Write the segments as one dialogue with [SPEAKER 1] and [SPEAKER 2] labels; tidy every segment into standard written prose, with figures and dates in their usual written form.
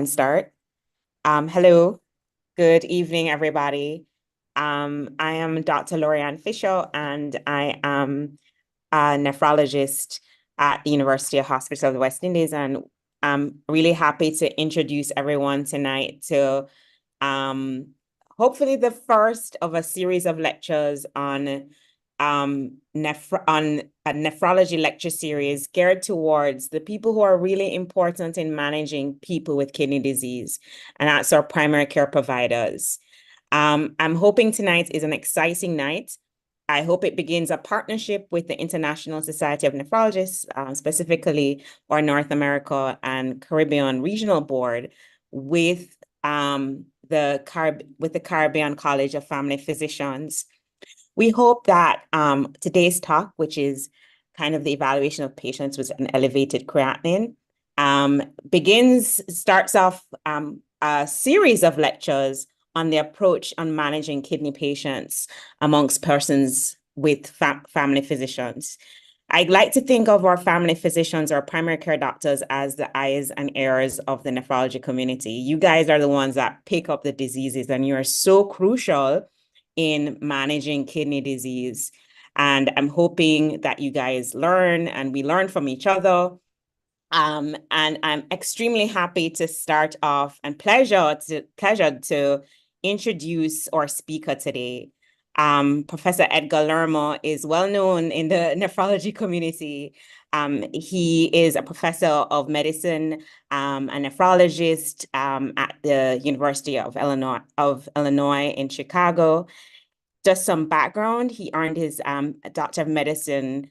[SPEAKER 1] can start. Hello, good evening, everybody. I am Dr. Lorianne Fisher, and I am a nephrologist at the University of Hospital of the West Indies, and I'm really happy to introduce everyone tonight to um, hopefully the first of a series of lectures on a nephrology lecture series geared towards the people who are really important in managing people with kidney disease, and that's our primary care providers. I'm hoping tonight is an exciting night. I hope it begins a partnership with the International Society of Nephrologists, specifically our North America and Caribbean Regional Board, with the Caribbean College of Family Physicians. We hope that today's talk, which is kind of the evaluation of patients with an elevated creatinine, starts off a series of lectures on the approach on managing kidney patients amongst persons with family physicians. I'd like to think of our family physicians or primary care doctors as the eyes and ears of the nephrology community. You guys are the ones that pick up the diseases, and you are so crucial in managing kidney disease. And I'm hoping that you guys learn and we learn from each other. And I'm extremely happy to start off and pleasure to introduce our speaker today. Professor Edgar Lerma is well known in the nephrology community. He is a professor of medicine, a nephrologist at the University of Illinois in Chicago. Just some background, he earned his Doctor of Medicine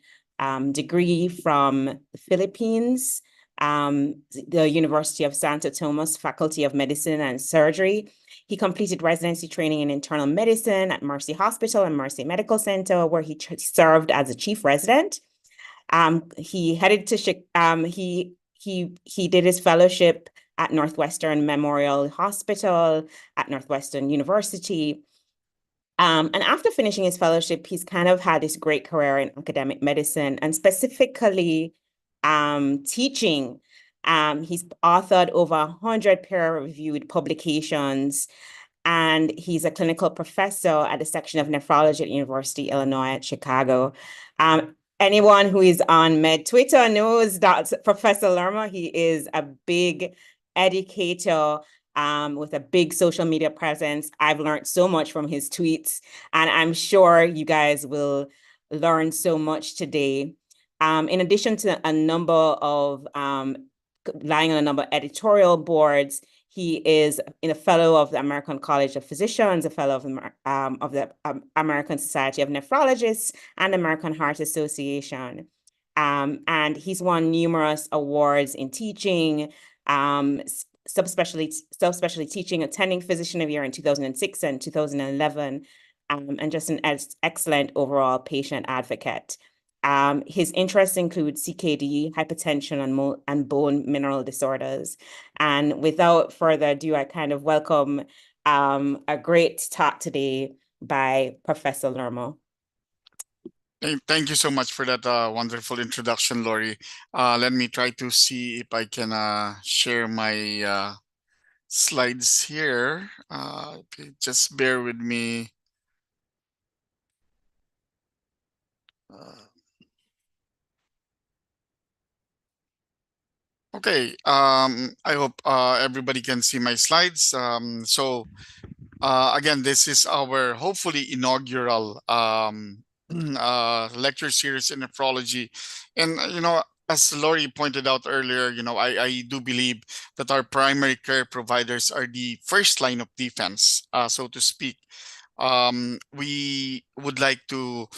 [SPEAKER 1] degree from the Philippines, the University of Santo Tomas Faculty of Medicine and Surgery. He completed residency training in internal medicine at Mercy Hospital and Mercy Medical Center, where he served as a chief resident. He headed to he did his fellowship at Northwestern Memorial Hospital, at Northwestern University. And after finishing his fellowship, he's kind of had this great career in academic medicine and specifically teaching. He's authored over 100 peer-reviewed publications, and he's a clinical professor at the section of nephrology at University of Illinois at Chicago. Anyone who is on Med Twitter knows that Professor Lerma. He is a big educator with a big social media presence. I've learned so much from his tweets, and I'm sure you guys will learn so much today. In addition to a number of lying on a number of editorial boards, he is a fellow of the American College of Physicians, a fellow of the American Society of Nephrologists, and American Heart Association. And he's won numerous awards in teaching, subspecialty teaching, attending Physician of the Year in 2006 and 2011, and just an excellent overall patient advocate. His interests include CKD, hypertension, and bone mineral disorders. And without further ado, I kind of welcome a great talk today by Professor Lerma.
[SPEAKER 2] Thank you so much for that wonderful introduction, Lori. Let me try to see if I can share my slides here. Just bear with me. Okay, I hope everybody can see my slides. Again, this is our hopefully inaugural lecture series in nephrology. And, as Lori pointed out earlier, I do believe that our primary care providers are the first line of defense, so to speak. We would like to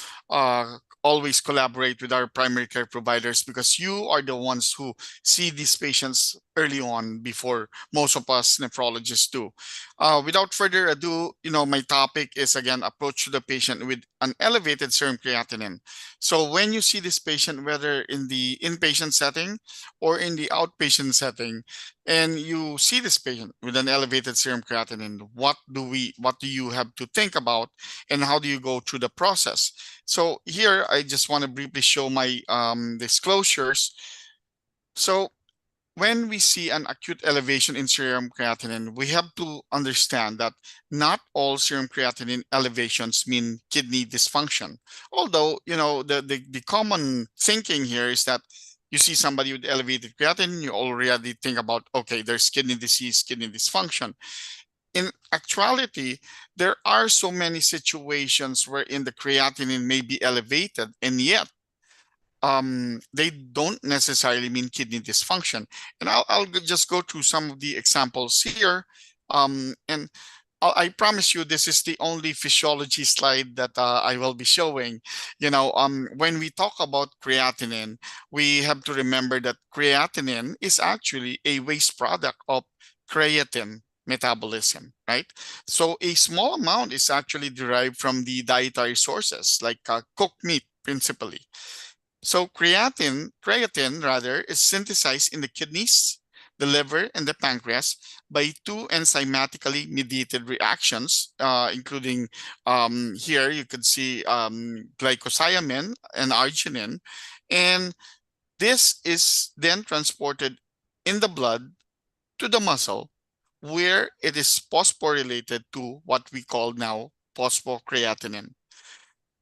[SPEAKER 2] always collaborate with our primary care providers because you are the ones who see these patients early on before most of us nephrologists do. Without further ado, my topic is again approach to the patient with an elevated serum creatinine. So when you see this patient, whether in the inpatient setting or in the outpatient setting, and you see this patient with an elevated serum creatinine, what do you have to think about, and how do you go through the process? So here I just want to briefly show my disclosures. So when we see an acute elevation in serum creatinine, we have to understand that not all serum creatinine elevations mean kidney dysfunction. Although, the common thinking here is that you see somebody with elevated creatinine, you already think about, okay, there's kidney disease, kidney dysfunction. In actuality, there are so many situations wherein the creatinine may be elevated, and yet they don't necessarily mean kidney dysfunction. And I'll just go through some of the examples here. And I promise you, this is the only physiology slide that I will be showing. When we talk about creatinine, we have to remember that creatinine is actually a waste product of creatine metabolism, right? So a small amount is actually derived from the dietary sources like cooked meat principally. So creatine rather, is synthesized in the kidneys, the liver, and the pancreas by two enzymatically mediated reactions, including here you could see glycosamine and arginine. And this is then transported in the blood to the muscle where it is phosphorylated to what we call now phosphocreatinine.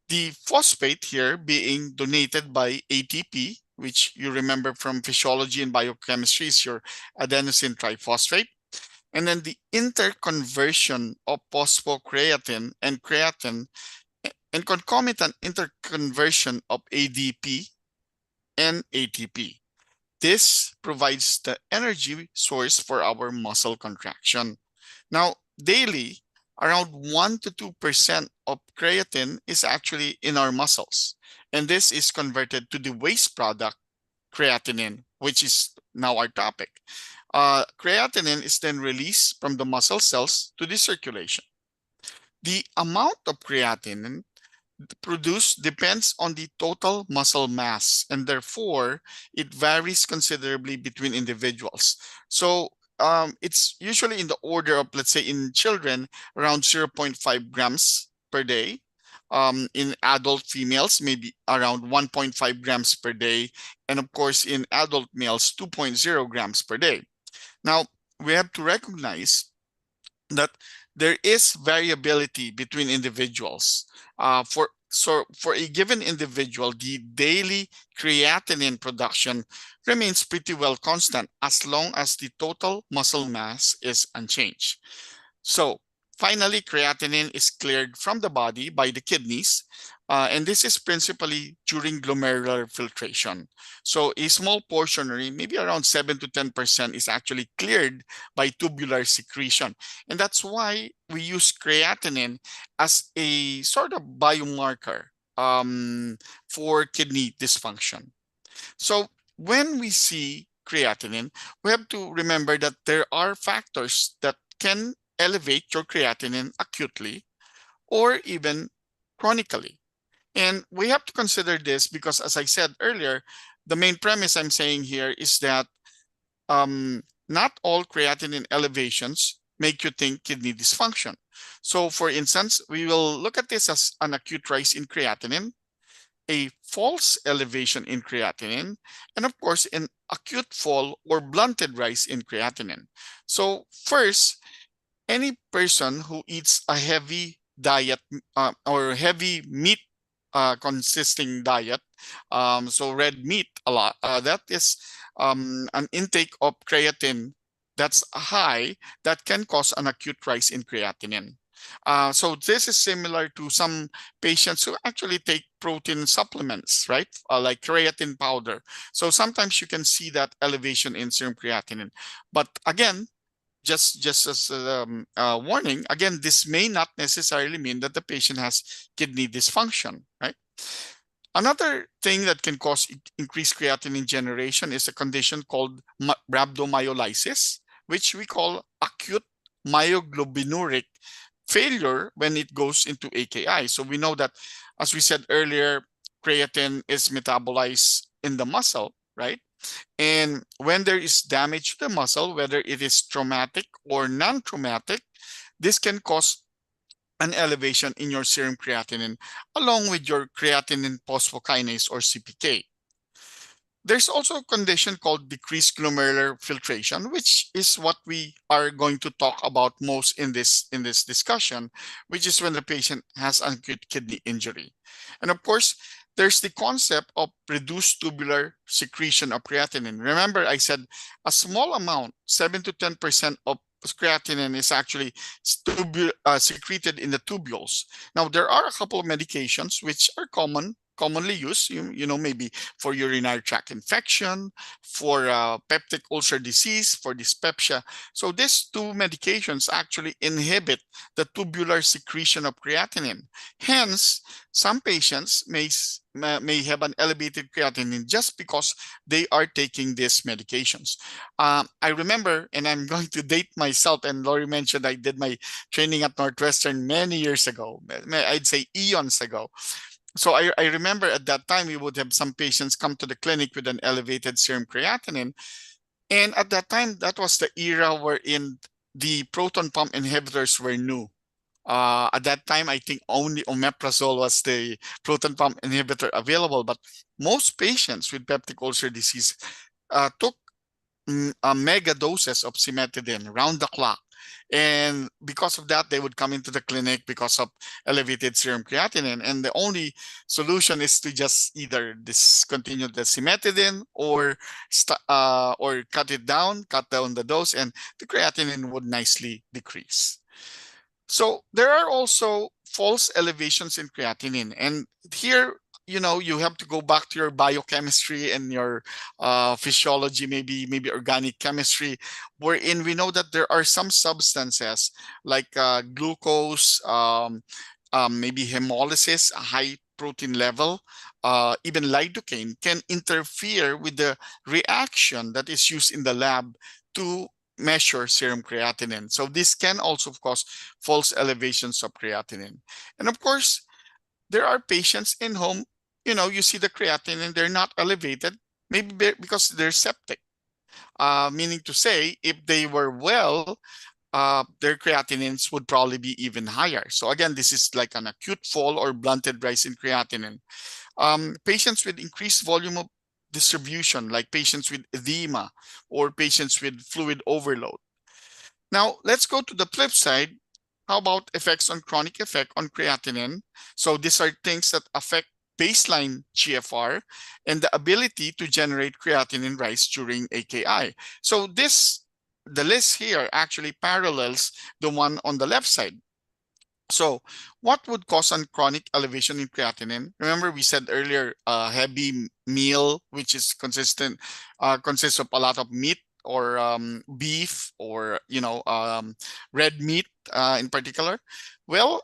[SPEAKER 2] The phosphate here being donated by ATP, which you remember from physiology and biochemistry is your adenosine triphosphate. And then the interconversion of phosphocreatine and creatine and concomitant interconversion of ADP and ATP. This provides the energy source for our muscle contraction. Now, daily, around 1 to 2% of creatine is actually in our muscles. And this is converted to the waste product, creatinine, which is now our topic. Creatinine is then released from the muscle cells to the circulation. The amount of creatinine produced depends on the total muscle mass, and therefore it varies considerably between individuals. So it's usually in the order of, let's say, in children, around 0.5 grams per day. In adult females, maybe around 1.5 grams per day. And of course, in adult males, 2.0 grams per day. Now, we have to recognize that there is variability between individuals. For a given individual, the daily creatinine production remains pretty well constant as long as the total muscle mass is unchanged. So finally, creatinine is cleared from the body by the kidneys, and this is principally during glomerular filtration. So a small portion, or maybe around 7 to 10%, is actually cleared by tubular secretion. And that's why we use creatinine as a sort of biomarker for kidney dysfunction. So when we see creatinine, we have to remember that there are factors that can elevate your creatinine acutely or even chronically. And we have to consider this because, as I said earlier, the main premise I'm saying here is that not all creatinine elevations make you think kidney dysfunction. So for instance, we will look at this as an acute rise in creatinine, a false elevation in creatinine, and of course, an acute fall or blunted rise in creatinine. So first, any person who eats a heavy diet or heavy meat consisting diet, so red meat a lot, that is an intake of creatine that's high that can cause an acute rise in creatinine. So this is similar to some patients who actually take protein supplements, right? Like creatine powder. So sometimes you can see that elevation in serum creatinine. But again, just as a warning, again, this may not necessarily mean that the patient has kidney dysfunction, right? Another thing that can cause increased creatinine generation is a condition called rhabdomyolysis, which we call acute myoglobinuric failure when it goes into AKI. So we know that, as we said earlier, creatine is metabolized in the muscle, right? And when there is damage to the muscle, whether it is traumatic or non-traumatic, this can cause an elevation in your serum creatinine along with your creatinine phosphokinase or CPK. There's also a condition called decreased glomerular filtration, which is what we are going to talk about most in this discussion, which is when the patient has acute kidney injury. And of course, there's the concept of reduced tubular secretion of creatinine. Remember, I said a small amount, 7 to 10% of creatinine is actually secreted in the tubules. Now, there are a couple of medications which are commonly used, you know, maybe for urinary tract infection, for peptic ulcer disease, for dyspepsia. So these two medications actually inhibit the tubular secretion of creatinine. Hence, some patients may have an elevated creatinine just because they are taking these medications. I remember, and I'm going to date myself, and Lori mentioned I did my training at Northwestern many years ago, I'd say eons ago. So I remember at that time we would have some patients come to the clinic with an elevated serum creatinine. And at that time, that was the era wherein the proton pump inhibitors were new. At that time, I think only omeprazole was the proton pump inhibitor available, but most patients with peptic ulcer disease took mega doses of cimetidine round the clock. And because of that, they would come into the clinic because of elevated serum creatinine. And the only solution is to just either discontinue the cimetidine or cut down the dose, and the creatinine would nicely decrease. So there are also false elevations in creatinine. And here, you know, you have to go back to your biochemistry and your physiology, maybe organic chemistry, wherein we know that there are some substances like glucose, maybe hemolysis, a high protein level, even lidocaine can interfere with the reaction that is used in the lab to measure serum creatinine. So this can also cause false elevations of creatinine. And of course, there are patients in whom, you know, you see the creatinine, they're not elevated, maybe because they're septic. Meaning to say, if they were well, their creatinines would probably be even higher. So again, this is like an acute fall or blunted rise in creatinine. Patients with increased volume of distribution, like patients with edema or patients with fluid overload. Now, let's go to the flip side. How about effects on chronic effect on creatinine? So these are things that affect baseline GFR and the ability to generate creatinine rise during AKI. So the list here actually parallels the one on the left side. So what would cause a chronic elevation in creatinine? Remember, we said earlier, a heavy meal, which is consists of a lot of meat or beef or, red meat in particular. Well,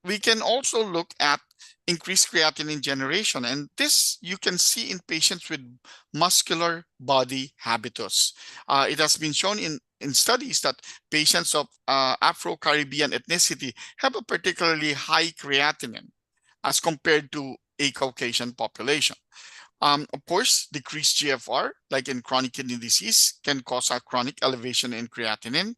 [SPEAKER 2] we can also look at increased creatinine generation. And this you can see in patients with muscular body habitus. It has been shown in studies that patients of Afro-Caribbean ethnicity have a particularly high creatinine as compared to a Caucasian population. Of course, decreased GFR, like in chronic kidney disease, can cause a chronic elevation in creatinine.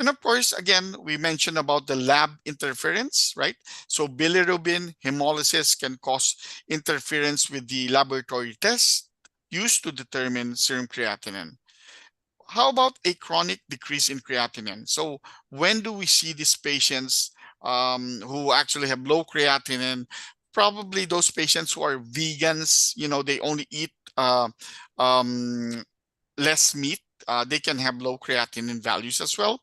[SPEAKER 2] And of course, again, we mentioned about the lab interference, right? So bilirubin hemolysis can cause interference with the laboratory tests used to determine serum creatinine. How about a chronic decrease in creatinine? So when do we see these patients who actually have low creatinine? Probably those patients who are vegans, they only eat less meat. They can have low creatinine values as well.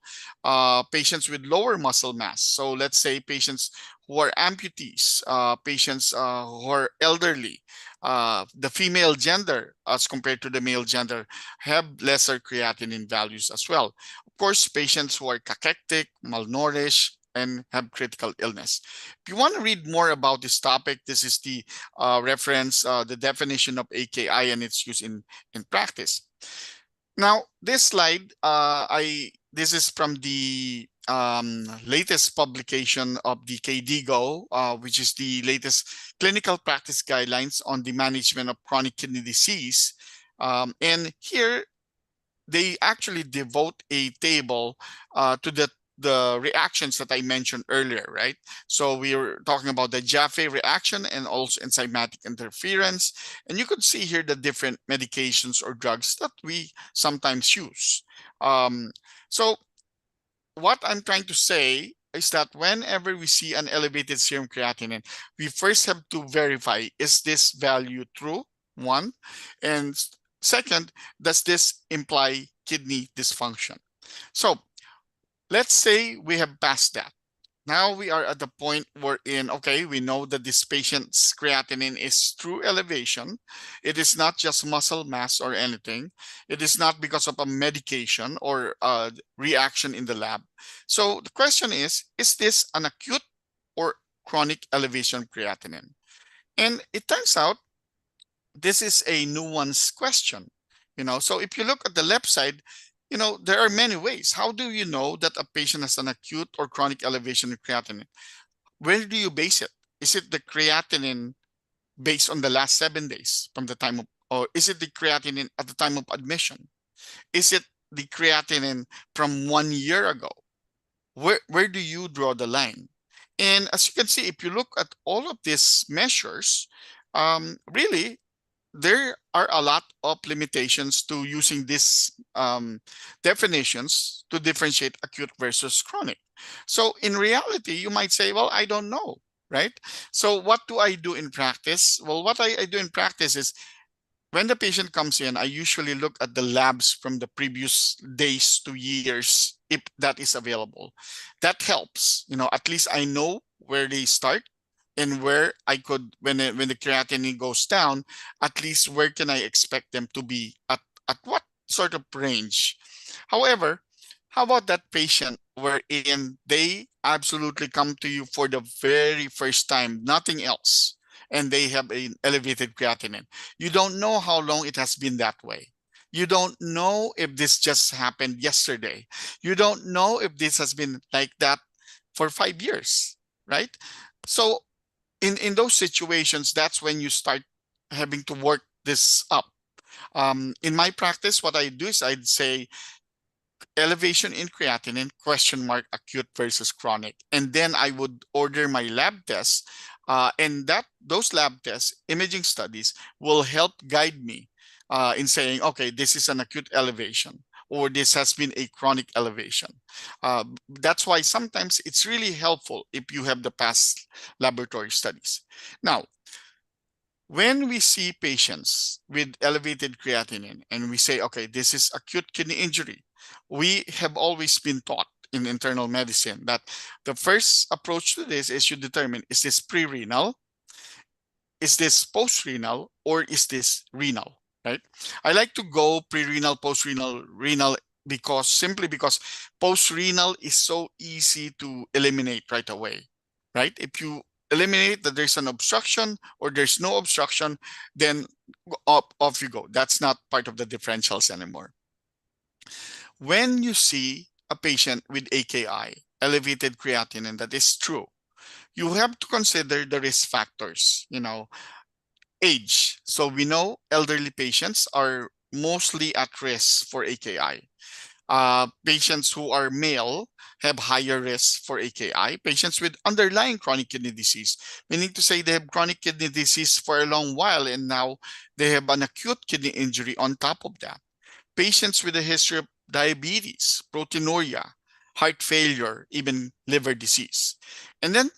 [SPEAKER 2] Patients with lower muscle mass. So let's say patients who are amputees, patients who are elderly, the female gender as compared to the male gender have lesser creatinine values as well. Of course, patients who are cachectic, malnourished, and have critical illness. If you want to read more about this topic, this is the reference, the definition of AKI and its use in practice. Now, this slide, this is from the latest publication of the KDIGO, which is the latest clinical practice guidelines on the management of chronic kidney disease. And here, they actually devote a table to the the reactions that I mentioned earlier, right? So we were talking about the Jaffe reaction and also enzymatic interference. And you could see here the different medications or drugs that we sometimes use. So what I'm trying to say is that whenever we see an elevated serum creatinine, we first have to verify, is this value true? One. And second, does this imply kidney dysfunction? So let's say we have passed that. Now we are at the point wherein, okay, we know that this patient's creatinine is true elevation. It is not just muscle mass or anything. It is not because of a medication or a reaction in the lab. So the question is this an acute or chronic elevation of creatinine? And it turns out this is a nuanced question. So if you look at the left side, there are many ways. How do you know that a patient has an acute or chronic elevation in creatinine? Where do you base it? Is it the creatinine based on the last 7 days from the time of, or is it the creatinine at the time of admission? Is it the creatinine from 1 year ago? Where do you draw the line? And as you can see, if you look at all of these measures, really there are a lot of limitations to using these definitions to differentiate acute versus chronic. So in reality, you might say, well, I don't know, right? So what do I do in practice? Well, what I do in practice is when the patient comes in, I usually look at the labs from the previous days to years, if that is available. That helps. At least I know where they start and where I could, when the creatinine goes down, at least where can I expect them to be at what sort of range. However, how about that patient wherein they absolutely come to you for the very first time, nothing else, and they have an elevated creatinine? You don't know how long it has been that way. You don't know if this just happened yesterday. You don't know if this has been like that for 5 years, right? So in those situations, that's when you start having to work this up. In my practice, what I do is I'd say elevation in creatinine, question mark, acute versus chronic. And then I would order my lab tests. And those lab tests, imaging studies, will help guide me in saying, okay, this is an acute elevation, or this has been a chronic elevation. That's why sometimes it's really helpful if you have the past laboratory studies. Now, when we see patients with elevated creatinine and we say, okay, this is acute kidney injury, we have always been taught in internal medicine that the first approach to this is you determine, is this pre-renal, is this post-renal, or is this renal, right? I like to go pre-renal, post-renal, renal, simply because post-renal is so easy to eliminate right away, right? If you eliminate that there's an obstruction or there's no obstruction, then off you go. That's not part of the differentials anymore. When you see a patient with AKI, elevated creatinine, that is true, you have to consider the risk factors, age. So we know elderly patients are mostly at risk for AKI. Patients who are male have higher risk for AKI. Patients with underlying chronic kidney disease, meaning to say they have chronic kidney disease for a long while and now they have an acute kidney injury on top of that. Patients with a history of diabetes, proteinuria, heart failure, even liver disease. And then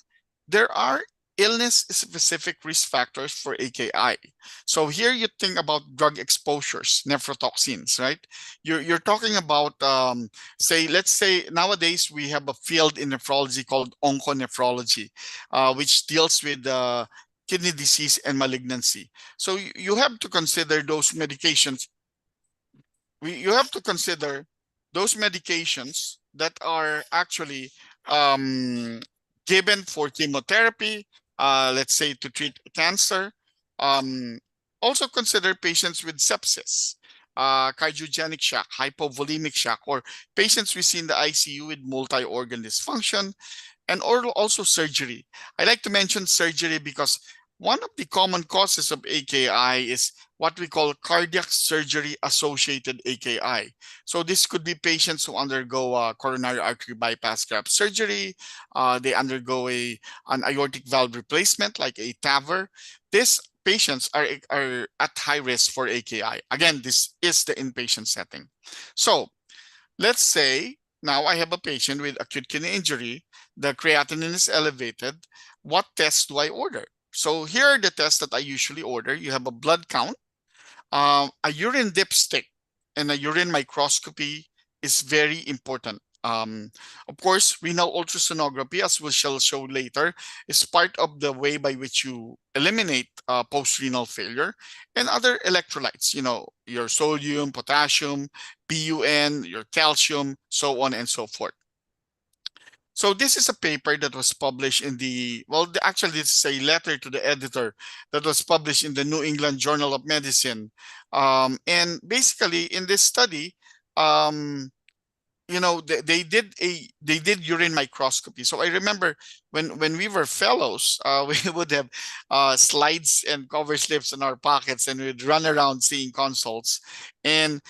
[SPEAKER 2] there are illness-specific risk factors for AKI. So here you think about drug exposures, nephrotoxins, right? You're talking about, let's say nowadays we have a field in nephrology called onconephrology, which deals with kidney disease and malignancy. So you have to consider those medications. You have to consider those medications that are actually given for chemotherapy, let's say to treat cancer. Also consider patients with sepsis, cardiogenic shock, hypovolemic shock, or patients we see in the ICU with multi-organ dysfunction, and also surgery. I like to mention surgery because one of the common causes of AKI is what we call cardiac surgery associated AKI. So this could be patients who undergo coronary artery bypass graft surgery. They undergo an aortic valve replacement like a TAVR. These patients are at high risk for AKI. Again, this is the inpatient setting. So let's say now I have a patient with acute kidney injury. The creatinine is elevated. What tests do I order? So here are the tests that I usually order. You have a blood count, a urine dipstick, and a urine microscopy is very important. Of course, renal ultrasonography, as we shall show later, is part of the way by which you eliminate post-renal failure, and other electrolytes, your sodium, potassium, BUN, your calcium, so on and so forth. So this is a paper that was published in actually this is a letter to the editor that was published in the New England Journal of Medicine. And basically in this study, they did urine microscopy. So I remember when we were fellows, we would have slides and cover slips in our pockets, and we'd run around seeing consults. And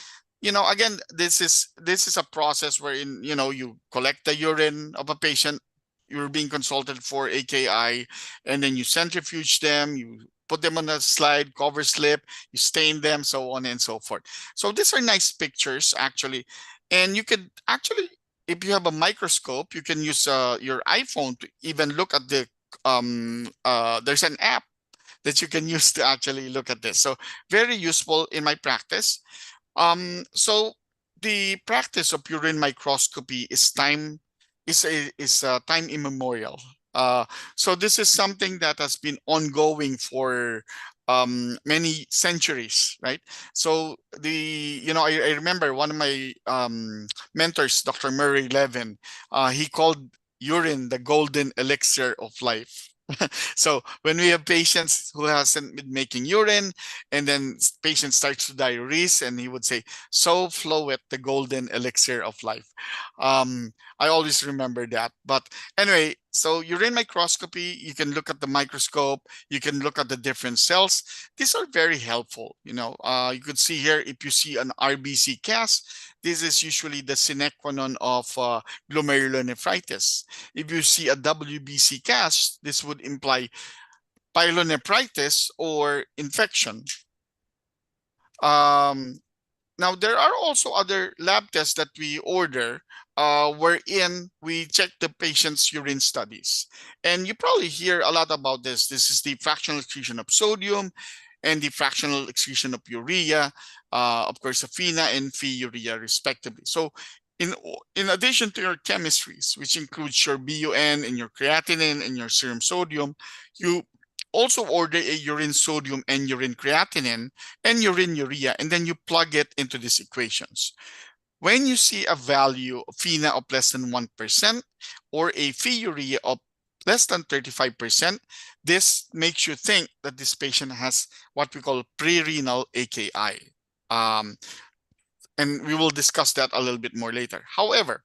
[SPEAKER 2] again, this is a process wherein you collect the urine of a patient. You're being consulted for AKI, and then you centrifuge them, you put them on a slide, cover slip, you stain them, so on and so forth. So these are nice pictures, actually. And you could actually, if you have a microscope, you can use your iPhone to even look at there's an app that you can use to actually look at this. So very useful in my practice. So the practice of urine microscopy is time immemorial. So this is something that has been ongoing for many centuries, right? So I remember one of my mentors, Dr. Murray Levin, he called urine the golden elixir of life. So when we have patients who hasn't been making urine, and then patient starts to diuresis, and he would say, "So floweth the golden elixir of life." I always remember that. But anyway, so urine microscopy, you can look at the microscope, you can look at the different cells. These are very helpful. You could see here, if you see an RBC cast, this is usually the sine qua non of glomerulonephritis. If you see a WBC cast, this would imply pyelonephritis or infection. Now, there are also other lab tests that we order wherein we check the patient's urine studies. And you probably hear a lot about this. This is the fractional excretion of sodium and the fractional excretion of urea, of course, FeNA and Phe-urea, respectively. So in addition to your chemistries, which includes your BUN and your creatinine and your serum sodium, you also order a urine sodium and urine creatinine and urine urea, and then you plug it into these equations. When you see a value of FeNA of less than 1% or a Phe-urea of less than 35%, this makes you think that this patient has what we call pre-renal AKI. And we will discuss that a little bit more later. However,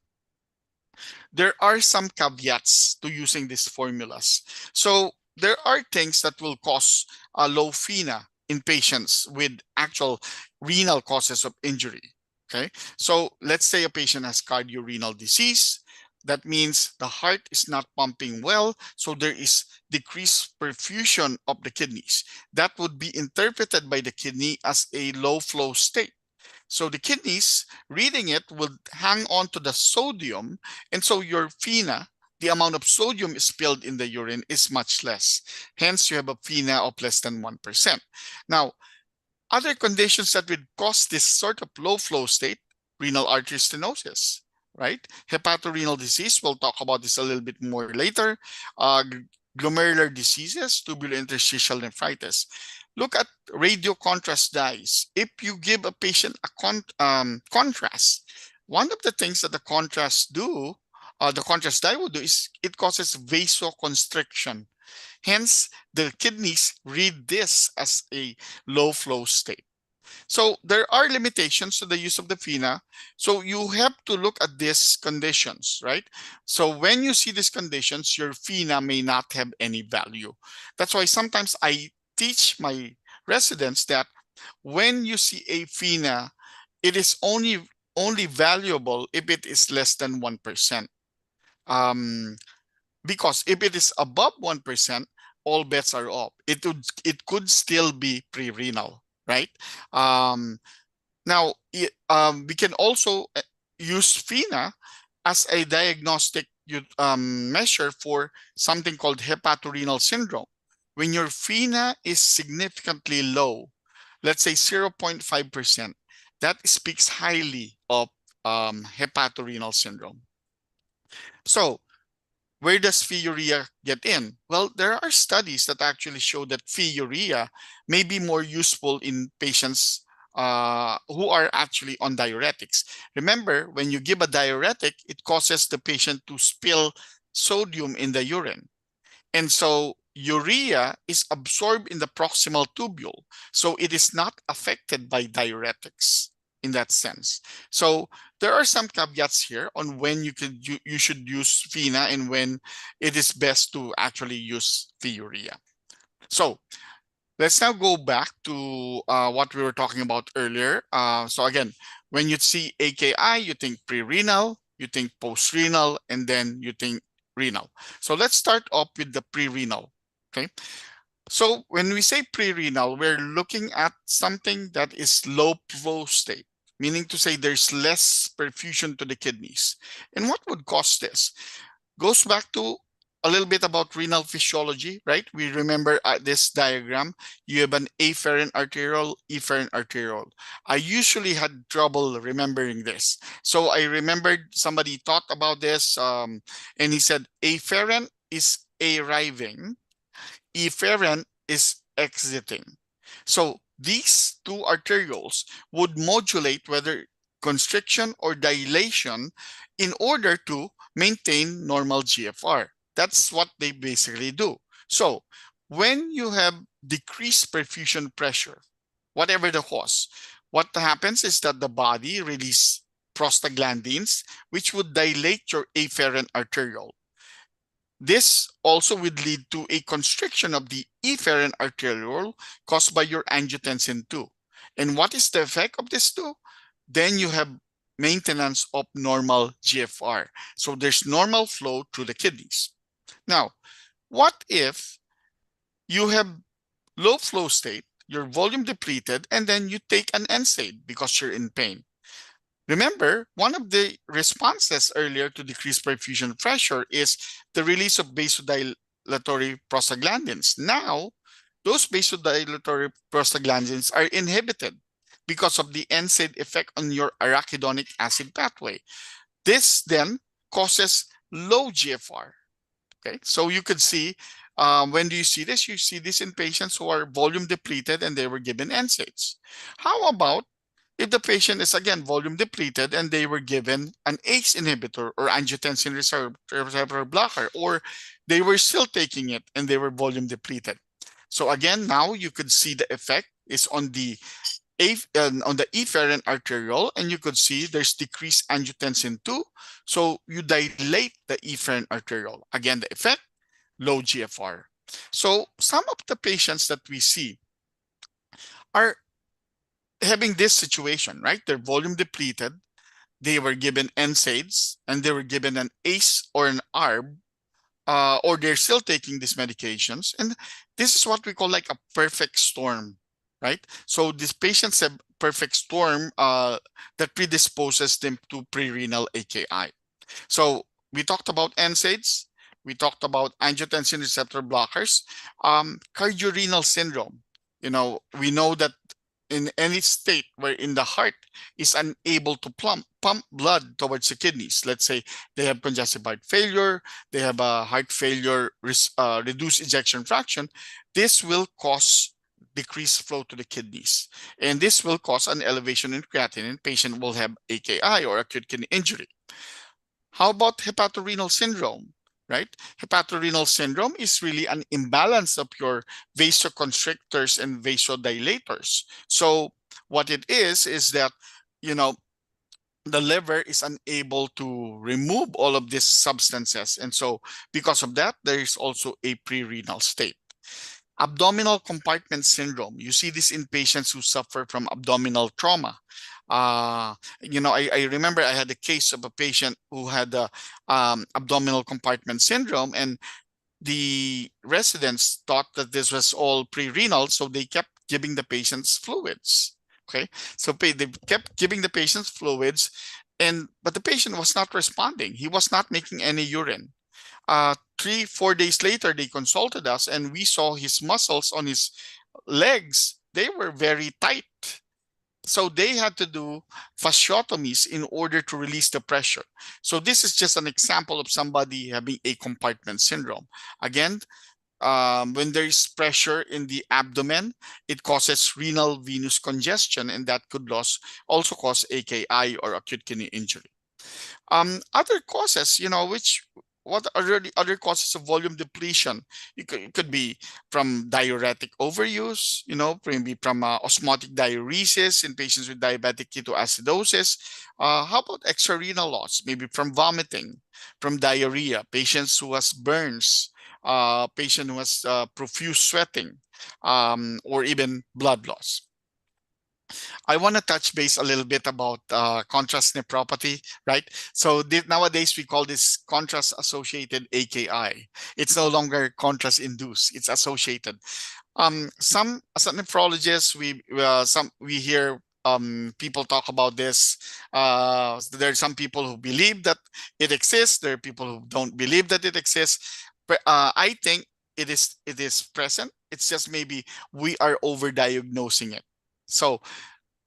[SPEAKER 2] there are some caveats to using these formulas. So there are things that will cause a low FeNA in patients with actual renal causes of injury. Okay, so let's say a patient has cardiorenal disease. That means the heart is not pumping well, so there is decreased perfusion of the kidneys. That would be interpreted by the kidney as a low flow state. So the kidneys, reading it, will hang on to the sodium, and so your FeNA, the amount of sodium spilled in the urine, is much less. Hence, you have a FeNA of less than 1%. Now, other conditions that would cause this sort of low flow state, renal artery stenosis, right? Hepatorenal disease, we'll talk about this a little bit more later. Glomerular diseases, tubulointerstitial nephritis. Look at radio contrast dyes. If you give a patient a contrast, one of the things that the contrast dye will do is it causes vasoconstriction. Hence, the kidneys read this as a low flow state. So there are limitations to the use of the FeNA. So you have to look at these conditions, right? So when you see these conditions, your FeNA may not have any value. That's why sometimes I teach my residents that when you see a FINA, it is only valuable if it is less than 1%. Because if it is above 1%, all bets are off. It could still be pre-renal, right? Now, we can also use FINA as a diagnostic measure for something called hepatorenal syndrome. When your FINA is significantly low, let's say 0.5%, that speaks highly of hepatorenal syndrome. So, where does Phi-urea get in? Well, there are studies that actually show that Phi-urea may be more useful in patients who are actually on diuretics. Remember, when you give a diuretic, it causes the patient to spill sodium in the urine. And so urea is absorbed in the proximal tubule. So it is not affected by diuretics in that sense. So there are some caveats here on when you should use FINA and when it is best to actually use Phi-urea. So let's now go back to what we were talking about earlier. So again, when you see AKI, you think pre-renal, you think post-renal, and then you think renal. So let's start off with the pre-renal, okay? So when we say pre-renal, we're looking at something that is low flow state, meaning to say there's less perfusion to the kidneys. And what would cause this? Goes back to a little bit about renal physiology, right? We remember this diagram. You have an afferent arteriole, efferent arteriole. I usually had trouble remembering this. So I remembered somebody thought about this and he said afferent is arriving, efferent is exiting. So these two arterioles would modulate whether constriction or dilation in order to maintain normal GFR. That's what they basically do. So when you have decreased perfusion pressure, whatever the cause, what happens is that the body releases prostaglandins, which would dilate your afferent arteriole. This also would lead to a constriction of the efferent arteriole caused by your angiotensin II. And what is the effect of this too? Then you have maintenance of normal GFR. So there's normal flow through the kidneys. Now, what if you have low flow state, your volume depleted, and then you take an NSAID because you're in pain? Remember, one of the responses earlier to decreased perfusion pressure is the release of vasodilatory prostaglandins. Now, those vasodilatory prostaglandins are inhibited because of the NSAID effect on your arachidonic acid pathway. This then causes low GFR. Okay, so you could see when do you see this? You see this in patients who are volume depleted and they were given NSAIDs. How about if the patient is again volume depleted and they were given an ACE inhibitor or angiotensin receptor blocker, or they were still taking it and they were volume depleted? So again, now you could see the effect is on the efferent arteriole, and you could see there's decreased angiotensin II. So you dilate the efferent arteriole. Again, the effect, low GFR. So some of the patients that we see are having this situation, right? They're volume depleted. They were given NSAIDs and they were given an ACE or an ARB, or they're still taking these medications. And this is what we call like a perfect storm, right? So these patients have perfect storm that predisposes them to pre-renal AKI. So we talked about NSAIDs. We talked about angiotensin receptor blockers, cardiorenal syndrome. You know, we know that in any state wherein the heart is unable to pump blood towards the kidneys. Let's say they have congestive heart failure, they have a heart failure, reduced ejection fraction. This will cause decreased flow to the kidneys. And this will cause an elevation in creatinine. Patient will have AKI or acute kidney injury. How about hepatorenal syndrome? Right? Hepatorenal syndrome is really an imbalance of your vasoconstrictors and vasodilators. So what it is that, you know, the liver is unable to remove all of these substances. And so because of that, there is also a pre-renal state. Abdominal compartment syndrome. You see this in patients who suffer from abdominal trauma. I remember I had a case of a patient who had abdominal compartment syndrome, and the residents thought that this was all pre-renal, so they kept giving the patients fluids. Okay, so they kept giving the patients fluids, but the patient was not responding. He was not making any urine. 3-4 days later, they consulted us, and we saw his muscles on his legs. They were very tight. So they had to do fasciotomies in order to release the pressure. So this is just an example of somebody having a compartment syndrome. Again, when there is pressure in the abdomen, it causes renal venous congestion, and that could also cause AKI, or acute kidney injury. Other causes, what are the other causes of volume depletion? It could be from diuretic overuse, maybe from osmotic diuresis in patients with diabetic ketoacidosis. How about extrarenal loss? Maybe from vomiting, from diarrhea, patients who has burns, patient who has profuse sweating, or even blood loss. I want to touch base a little bit about contrast nephropathy, right? So nowadays we call this contrast-associated AKI. It's no longer contrast-induced; it's associated. As a nephrologist, we hear people talk about this. There are some people who believe that it exists. There are people who don't believe that it exists. But I think it is present. It's just maybe we are overdiagnosing it. So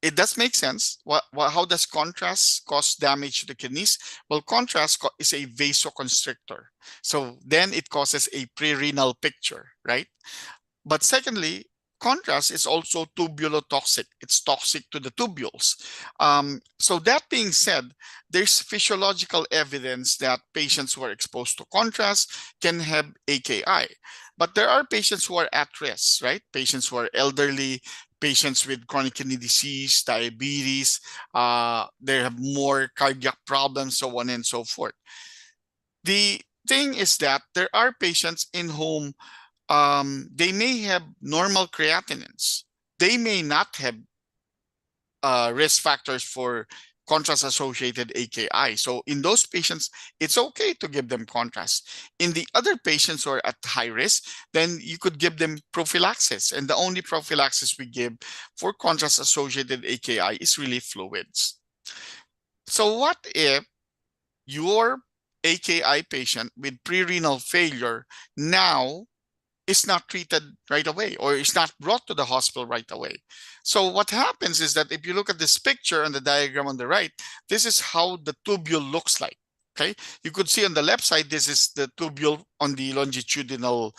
[SPEAKER 2] it does make sense. How does contrast cause damage to the kidneys? Well, contrast is a vasoconstrictor. So then it causes a pre-renal picture, right? But secondly, contrast is also tubulotoxic. It's toxic to the tubules. So that being said, there's physiological evidence that patients who are exposed to contrast can have AKI. But there are patients who are at risk, right? Patients who are elderly, patients with chronic kidney disease, diabetes, they have more cardiac problems, so on and so forth. The thing is that there are patients in whom they may have normal creatinines. They may not have risk factors for contrast-associated AKI. So in those patients, it's okay to give them contrast. In the other patients who are at high risk, then you could give them prophylaxis. And the only prophylaxis we give for contrast-associated AKI is really fluids. So what if your AKI patient with pre-renal failure now is not treated right away, or is not brought to the hospital right away? So what happens is that if you look at this picture and the diagram on the right, this is how the tubule looks like. Okay, you could see on the left side, this is the tubule on the longitudinal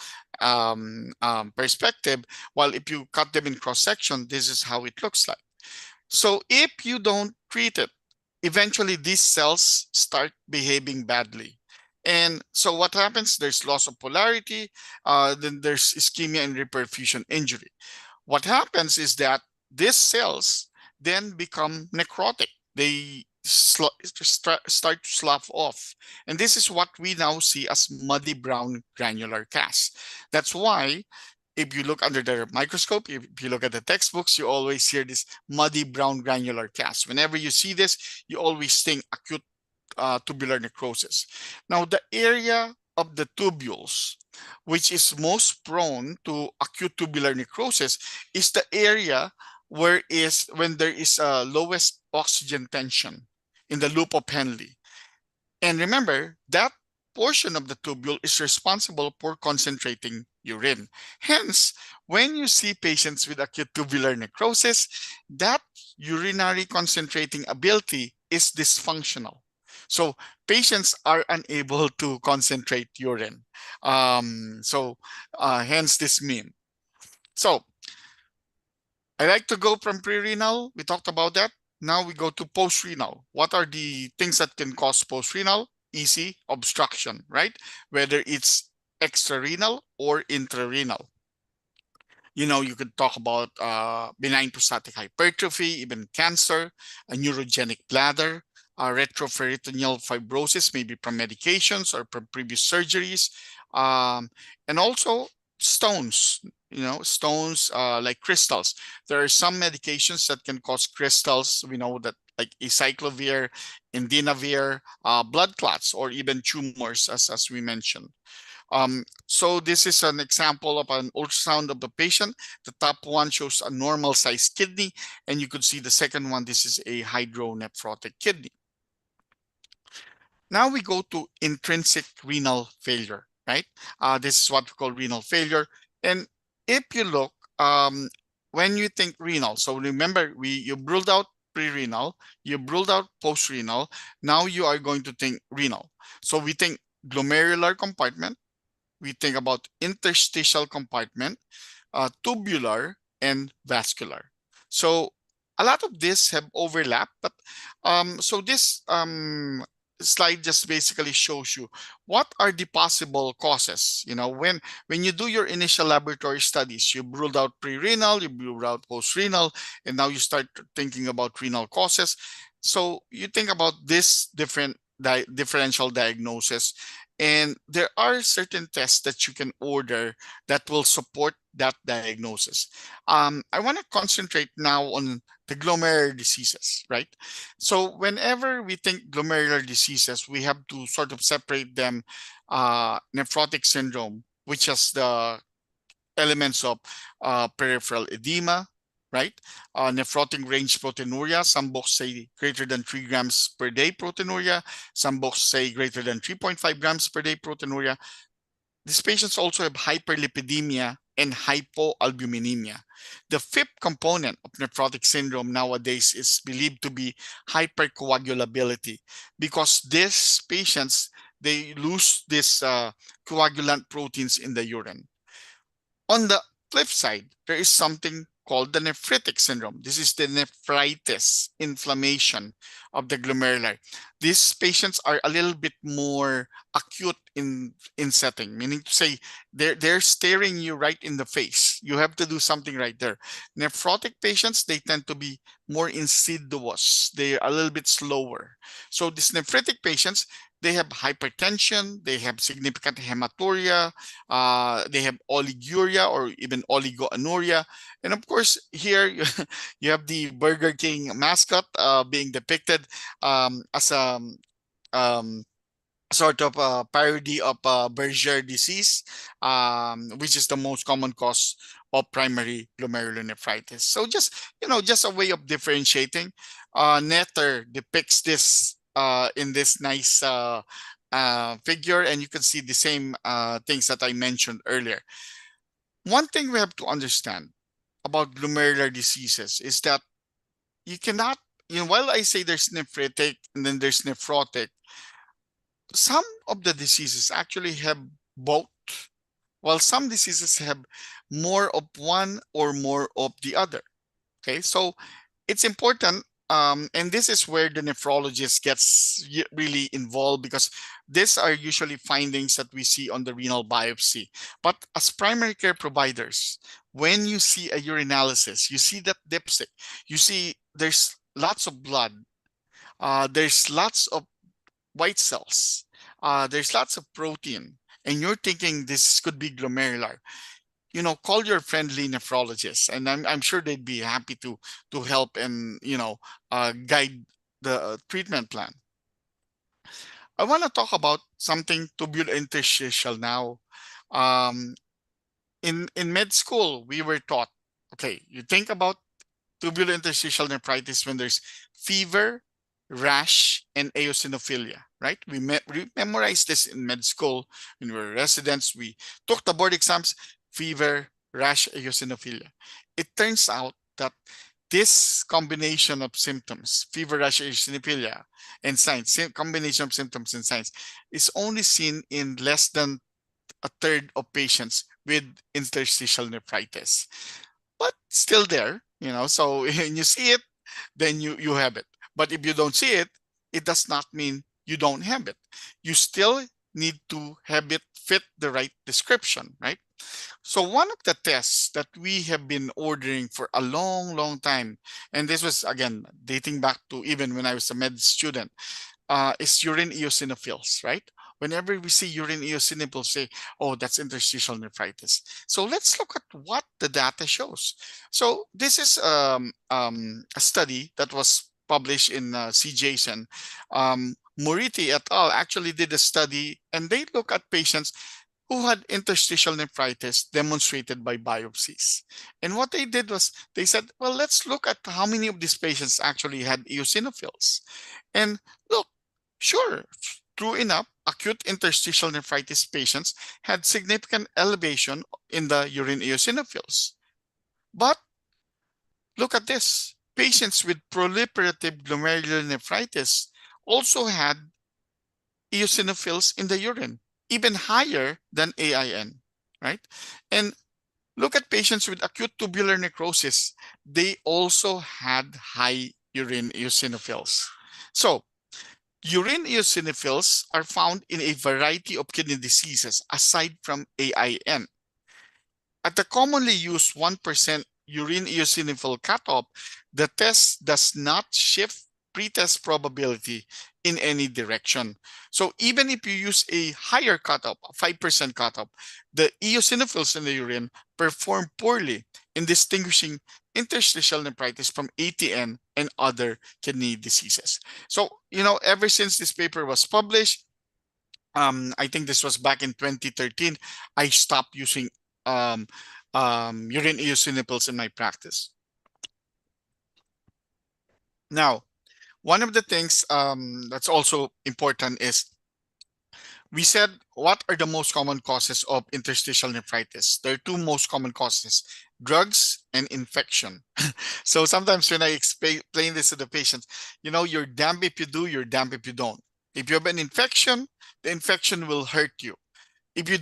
[SPEAKER 2] perspective, while if you cut them in cross section, this is how it looks like. So if you don't treat it, eventually these cells start behaving badly. And so what happens? There's loss of polarity, then there's ischemia and reperfusion injury. What happens is that these cells then become necrotic. They start to slough off. And this is what we now see as muddy brown granular cast. That's why if you look under the microscope, if you look at the textbooks, you always hear this muddy brown granular cast. Whenever you see this, you always think acute tubular necrosis. Now, the area of the tubules, which is most prone to acute tubular necrosis, is the area when there is lowest oxygen tension in the loop of Henle. And remember, that portion of the tubule is responsible for concentrating urine. Hence, when you see patients with acute tubular necrosis, that urinary concentrating ability is dysfunctional. So patients are unable to concentrate urine. Hence this mean. So I like to go from pre-renal. We talked about that. Now we go to post-renal. What are the things that can cause post-renal? Easy, obstruction, right? Whether it's extrarenal or intrarenal. You could talk about benign prostatic hypertrophy, even cancer, a neurogenic bladder, retroperitoneal fibrosis, maybe from medications or from previous surgeries, and also stones, stones, like crystals. There are some medications that can cause crystals. We know that, like acyclovir, indinavir, blood clots, or even tumors, as we mentioned. So this is an example of an ultrasound of the patient. The top one shows a normal sized kidney, and you could see the second one. This is a hydronephrotic kidney. Now we go to intrinsic renal failure, right? This is what we call renal failure. And if you look, when you think renal, so remember, you ruled out pre-renal, you ruled out post-renal. Now you are going to think renal. So we think glomerular compartment, we think about interstitial compartment, tubular, and vascular. So a lot of this have overlap, but so this slide just basically shows you what are the possible causes. When you do your initial laboratory studies, you ruled out pre-renal, you ruled out post-renal, and now you start thinking about renal causes. So you think about this differential diagnosis, and there are certain tests that you can order that will support that diagnosis. I want to concentrate now on the glomerular diseases, right? So whenever we think glomerular diseases, we have to sort of separate them. Nephrotic syndrome, which has the elements of peripheral edema, right? Nephrotic range proteinuria. Some books say greater than 3 grams per day proteinuria. Some books say greater than 3.5 grams per day proteinuria. These patients also have hyperlipidemia and hypoalbuminemia. The fifth component of nephrotic syndrome nowadays is believed to be hypercoagulability, because these patients, they lose this coagulant proteins in the urine. On the flip side, there is something called the nephritic syndrome. This is the nephritis, inflammation of the glomerular. These patients are a little bit more acute in setting, meaning to say they're staring you right in the face. You have to do something right there. Nephrotic patients, they tend to be more insidious. They're a little bit slower. So these nephritic patients, they have hypertension, they have significant hematuria, they have oliguria or even oligoanuria. And of course, here you have the Burger King mascot being depicted as a um, sort of a parody of Berger disease, which is the most common cause of primary glomerulonephritis. So just a way of differentiating. Netter depicts this in this nice figure, and you can see the same things that I mentioned earlier. One thing we have to understand about glomerular diseases is that you cannot, while I say there's nephritic and then there's nephrotic, some of the diseases actually have both, while some diseases have more of one or more of the other. Okay, so it's important, and this is where the nephrologist gets really involved, because these are usually findings that we see on the renal biopsy. But as primary care providers, when you see a urinalysis, you see that dipstick, you see there's lots of blood, there's lots of white cells, there's lots of protein, and you're thinking this could be glomerular, call your friendly nephrologist, and I'm sure they'd be happy to help and guide the treatment plan. I want to talk about something tubular interstitial now. Um, in med school, we were taught, okay, you think about tubular interstitial nephritis when there's fever, rash, and eosinophilia, right? We memorized this in med school when we were residents. We took the board exams, fever, rash, eosinophilia. It turns out that this combination of symptoms, fever, rash, eosinophilia, and signs, combination of symptoms and signs, is only seen in less than a third of patients with interstitial nephritis, but still there, so when you see it, then you have it. But if you don't see it, it does not mean you don't have it. You still need to have it fit the right description, right? So one of the tests that we have been ordering for a long, long time, and this was, again, dating back to even when I was a med student, is urine eosinophils, right? Whenever we see urine eosinophils, say, oh, that's interstitial nephritis. So let's look at what the data shows. So this is a study that was published in CJSN. Moriti et al. Actually did a study, and they look at patients who had interstitial nephritis demonstrated by biopsies. And what they did was they said, well, let's look at how many of these patients actually had eosinophils. And look, sure, true enough, acute interstitial nephritis patients had significant elevation in the urine eosinophils. But look at this. Patients with proliferative glomerulonephritis also had eosinophils in the urine, even higher than AIN, right? And look at patients with acute tubular necrosis. They also had high urine eosinophils. So urine eosinophils are found in a variety of kidney diseases aside from AIN. At the commonly used 1% urine eosinophil cutoff, the test does not shift pretest probability in any direction. So even if you use a higher cutoff, a 5% cutoff, the eosinophils in the urine perform poorly in distinguishing interstitial nephritis from ATN and other kidney diseases. So, ever since this paper was published, I think this was back in 2013, I stopped using um, urine eosinophils in my practice. Now, one of the things that's also important is we said, what are the most common causes of interstitial nephritis? There are two most common causes, drugs and infection. So sometimes when I explain this to the patients, you're damned if you do, you're damned if you don't. If you have an infection, the infection will hurt you. If you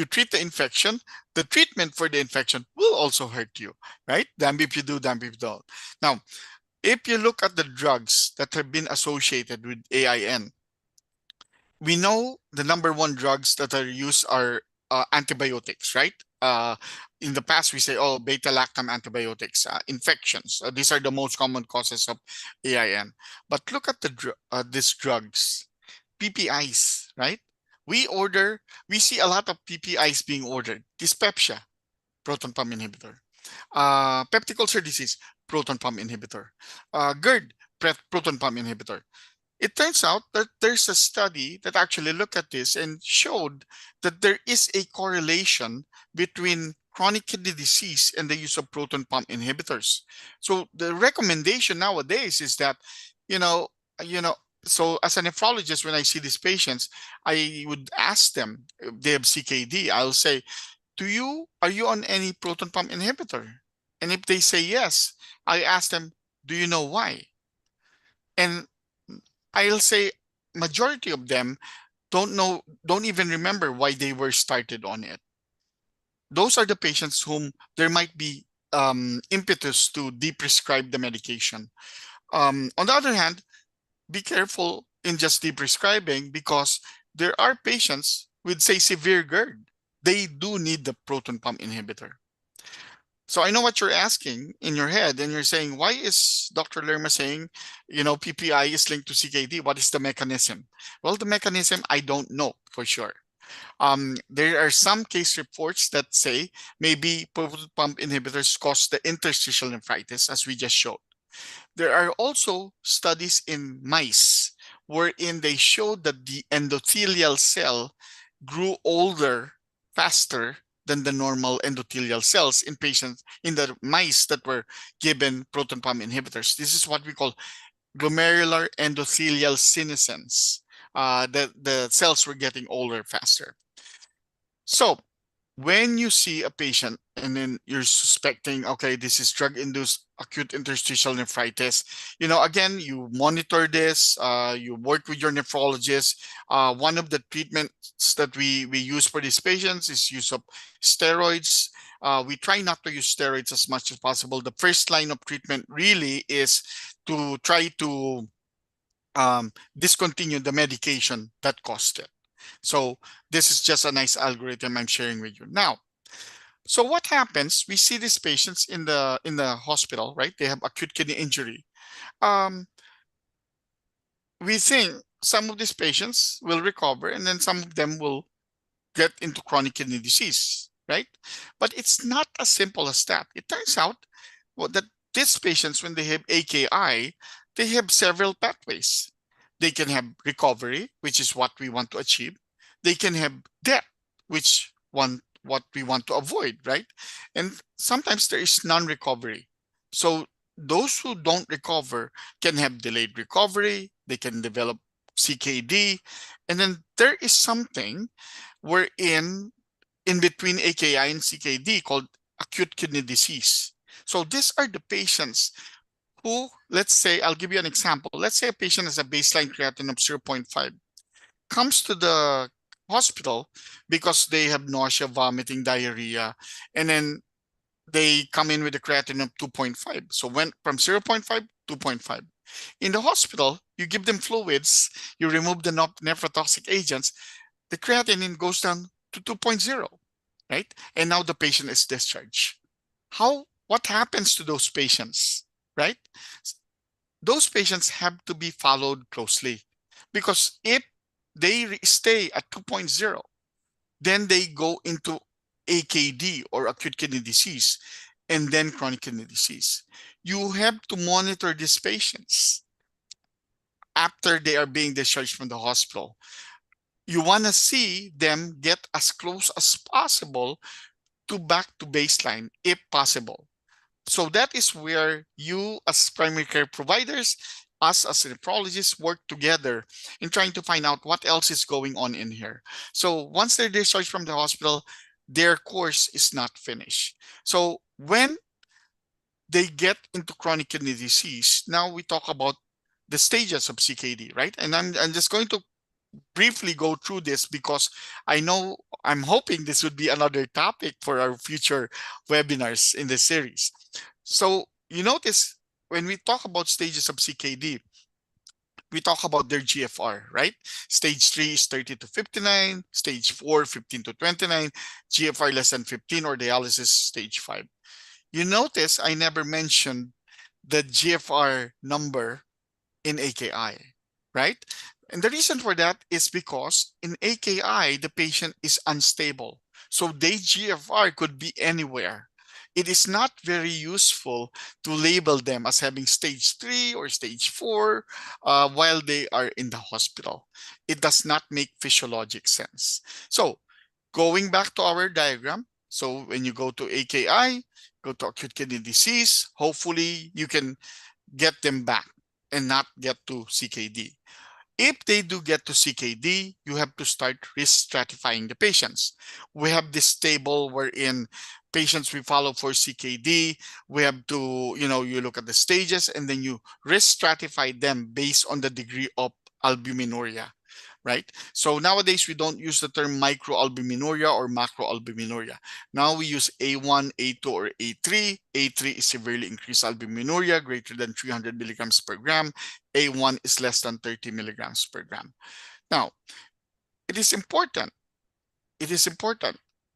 [SPEAKER 2] treat the infection, the treatment for the infection will also hurt you, right? Damned if you do, damned if you don't. Now, if you look at the drugs that have been associated with AIN, we know the number one drugs that are used are antibiotics, right? In the past, we say, oh, beta-lactam antibiotics, infections. These are the most common causes of AIN. But look at these drugs, PPIs, right? We see a lot of PPIs being ordered. Dyspepsia, proton pump inhibitor. Peptic ulcer disease, proton pump inhibitor. GERD, proton pump inhibitor. It turns out that there's a study that actually looked at this and showed that there is a correlation between chronic kidney disease and the use of proton pump inhibitors. So the recommendation nowadays is that, you know, you know, so as a nephrologist, when I see these patients, I would ask them if they have CKD. I'll say, are you on any proton pump inhibitor? And if they say yes, I ask them, do you know why? And I'll say majority of them don't even remember why they were started on it. Those are the patients whom there might be impetus to deprescribe the medication. On the other hand, be careful in just deprescribing, because there are patients with, say, severe GERD. They do need the proton pump inhibitor. So I know what you're asking in your head, and you're saying, why is Dr. Lerma saying, PPI is linked to CKD? What is the mechanism? Well, the mechanism, I don't know for sure. There are some case reports that say maybe proton pump inhibitors cause the interstitial nephritis, as we just showed. There are also studies in mice wherein they showed that the endothelial cell grew older faster than the normal endothelial cells in the mice that were given proton pump inhibitors. This is what we call glomerular endothelial senescence. The cells were getting older faster. So when you see a patient and then you're suspecting, okay, this is drug-induced acute interstitial nephritis, again, you monitor this, you work with your nephrologist. One of the treatments that we use for these patients is use of steroids. We try not to use steroids as much as possible. The first line of treatment really is to try to discontinue the medication that caused it. So this is just a nice algorithm I'm sharing with you now. So what happens? We see these patients in the hospital, right? They have acute kidney injury. We think some of these patients will recover, and then some of them will get into chronic kidney disease, right? But it's not as simple as that. It turns out that these patients, when they have AKI, they have several pathways. They can have recovery, which is what we want to achieve. They can have death, what we want to avoid, right? And sometimes there is non-recovery. So those who don't recover can have delayed recovery, they can develop CKD, and then there is something wherein in between AKI and CKD called acute kidney disease. So these are the patients who, let's say, I'll give you an example. Let's say a patient has a baseline creatinine of 0.5, comes to the hospital because they have nausea, vomiting, diarrhea, and then they come in with a creatinine of 2.5. So went from 0.5 to 2.5. In the hospital, you give them fluids, you remove the nephrotoxic agents, the creatinine goes down to 2.0, right? And now the patient is discharged. What happens to those patients, right? Those patients have to be followed closely, because if they stay at 2.0, then they go into AKD, or acute kidney disease, and then chronic kidney disease. You have to monitor these patients after they are being discharged from the hospital. You want to see them get as close as possible to back to baseline if possible. So that is where you as primary care providers, us as nephrologists, work together in trying to find out what else is going on in here. So once they're discharged from the hospital, their course is not finished. So when they get into chronic kidney disease, now we talk about the stages of CKD, right? And I'm just going to briefly go through this because I'm hoping this would be another topic for our future webinars in this series. So you notice when we talk about stages of CKD, we talk about their GFR, right? Stage 3 is 30 to 59, stage 4, 15 to 29, GFR less than 15, or dialysis stage 5. You notice I never mentioned the GFR number in AKI, right? And the reason for that is because in AKI, the patient is unstable. So their GFR could be anywhere. It is not very useful to label them as having stage 3 or stage 4 while they are in the hospital. It does not make physiologic sense. So going back to our diagram, so when you go to AKI, go to acute kidney disease, hopefully you can get them back and not get to CKD. If they do get to CKD, you have to start risk stratifying the patients. We have this table wherein patients we follow for CKD, we have to, you look at the stages and then you risk stratify them based on the degree of albuminuria, right? So nowadays we don't use the term microalbuminuria or macroalbuminuria. Now we use A1, A2, or A3. A3 is severely increased albuminuria greater than 300 milligrams per gram. A1 is less than 30 milligrams per gram. Now, it is important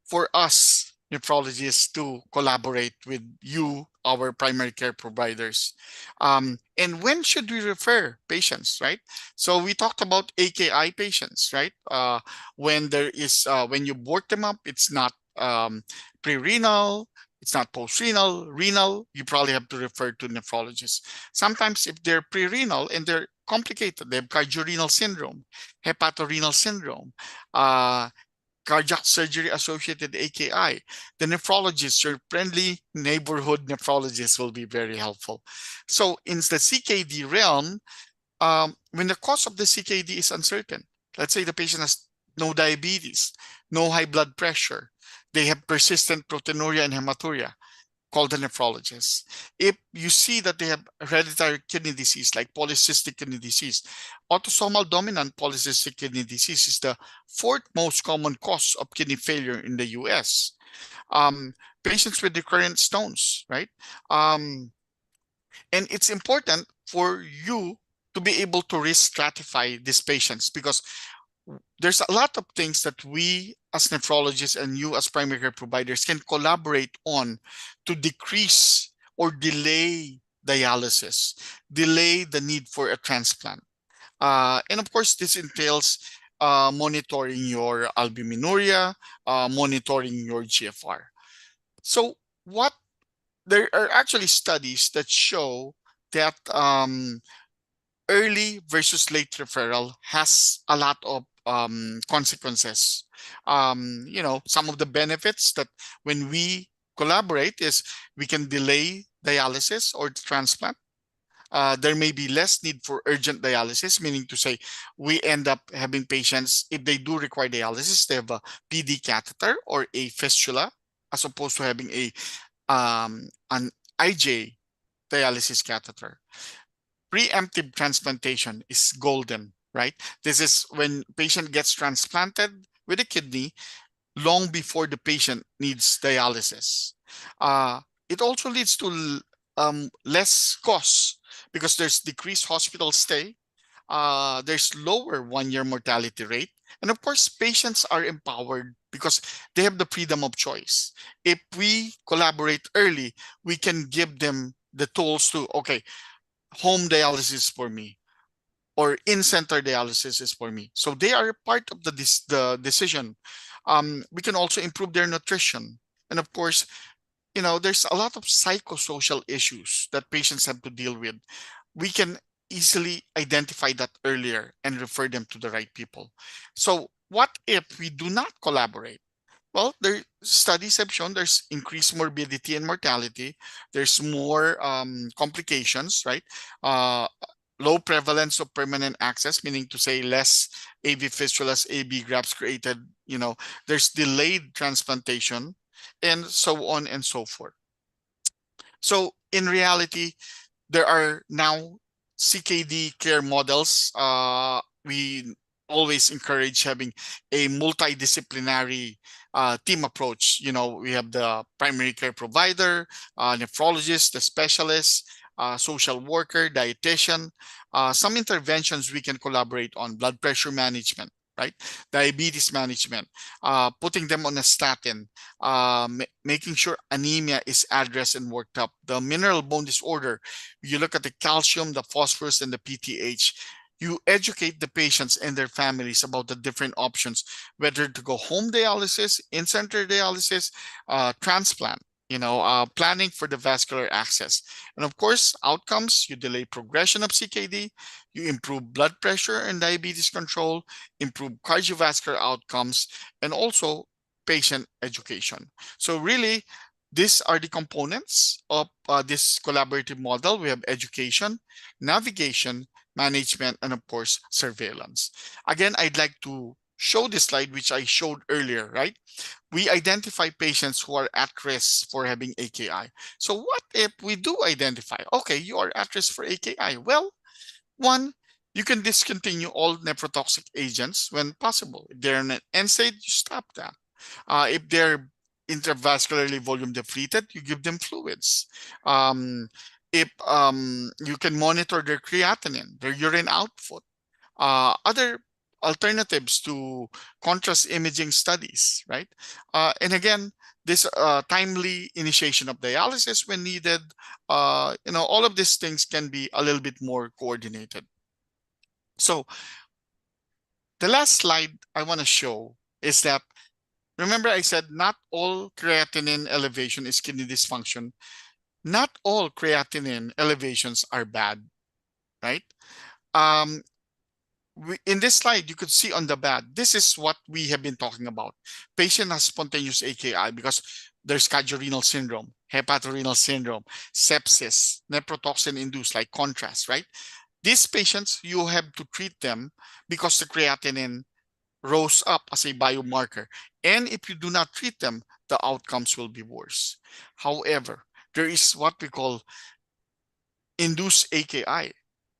[SPEAKER 2] for us nephrologists to collaborate with you, our primary care providers. And when should we refer patients, right? So we talked about AKI patients, right? When you work them up, it's not pre-renal, it's not post-renal, renal, you probably have to refer to nephrologists. Sometimes if they're pre-renal and they're complicated, they have cardiorenal syndrome, hepatorenal syndrome, cardiac surgery associated AKI, the nephrologist, your friendly neighborhood nephrologist, will be very helpful. So in the CKD realm, when the cause of the CKD is uncertain, let's say the patient has no diabetes, no high blood pressure, they have persistent proteinuria and hematuria, call the nephrologist. If you see that they have hereditary kidney disease like polycystic kidney disease, autosomal dominant polycystic kidney disease is the fourth most common cause of kidney failure in the US. Patients with recurrent stones, right? And it's important for you to be able to risk stratify these patients, because there's a lot of things that we as nephrologists and you as primary care providers can collaborate on to decrease or delay dialysis, delay the need for a transplant. And of course, this entails monitoring your albuminuria, monitoring your GFR. So what there are actually studies that show that early versus late referral has a lot of consequences. Some of the benefits that when we collaborate is we can delay dialysis or transplant. There may be less need for urgent dialysis, meaning to say we end up having patients, if they do require dialysis, they have a PD catheter or a fistula, as opposed to having an IJ dialysis catheter. Preemptive transplantation is golden, right? This is when patient gets transplanted with a kidney long before the patient needs dialysis. Uh, it also leads to less costs because there's decreased hospital stay. There's lower 1-year mortality rate. And of course, patients are empowered because they have the freedom of choice. If we collaborate early, we can give them the tools to, okay, home dialysis for me or in-center dialysis is for me. So they are part of the decision. We can also improve their nutrition. And of course, there's a lot of psychosocial issues that patients have to deal with. We can easily identify that earlier and refer them to the right people. So what if we do not collaborate? Well, studies have shown there's increased morbidity and mortality. There's more complications, right? Uh, Low prevalence of permanent access, meaning to say less AV fistulas, AV grafts created. There's delayed transplantation, and so on and so forth. So in reality, there are now CKD care models. We always encourage having a multidisciplinary team approach. We have the primary care provider, nephrologist, the specialist, social worker, dietitian. Some interventions we can collaborate on: blood pressure management, right? Diabetes management, putting them on a statin, making sure anemia is addressed and worked up. The mineral bone disorder, you look at the calcium, the phosphorus, and the PTH. You educate the patients and their families about the different options, whether to go home dialysis, in-center dialysis, transplant. Planning for the vascular access. And of course, outcomes: you delay progression of CKD, you improve blood pressure and diabetes control, improve cardiovascular outcomes, and also patient education. So really, these are the components of this collaborative model. We have education, navigation, management, and of course, surveillance. Again, I'd like to show this slide, which I showed earlier, right? We identify patients who are at risk for having AKI. So what if we do identify, okay, you are at risk for AKI? Well, one, you can discontinue all nephrotoxic agents when possible. If they're in an NSAID, you stop that. If they're intravascularly volume depleted, you give them fluids. If you can monitor their creatinine, their urine output. Other alternatives to contrast imaging studies, right? And again, this timely initiation of dialysis when needed, all of these things can be a little bit more coordinated. So the last slide I want to show is that, remember I said not all creatinine elevation is kidney dysfunction. Not all creatinine elevations are bad, right? In this slide, you could see on the bad, this is what we have been talking about. Patient has spontaneous AKI because there's cardiorenal syndrome, hepatorenal syndrome, sepsis, nephrotoxin-induced like contrast, right? These patients, you have to treat them because the creatinine rose up as a biomarker. And if you do not treat them, the outcomes will be worse. However, there is what we call induced AKI.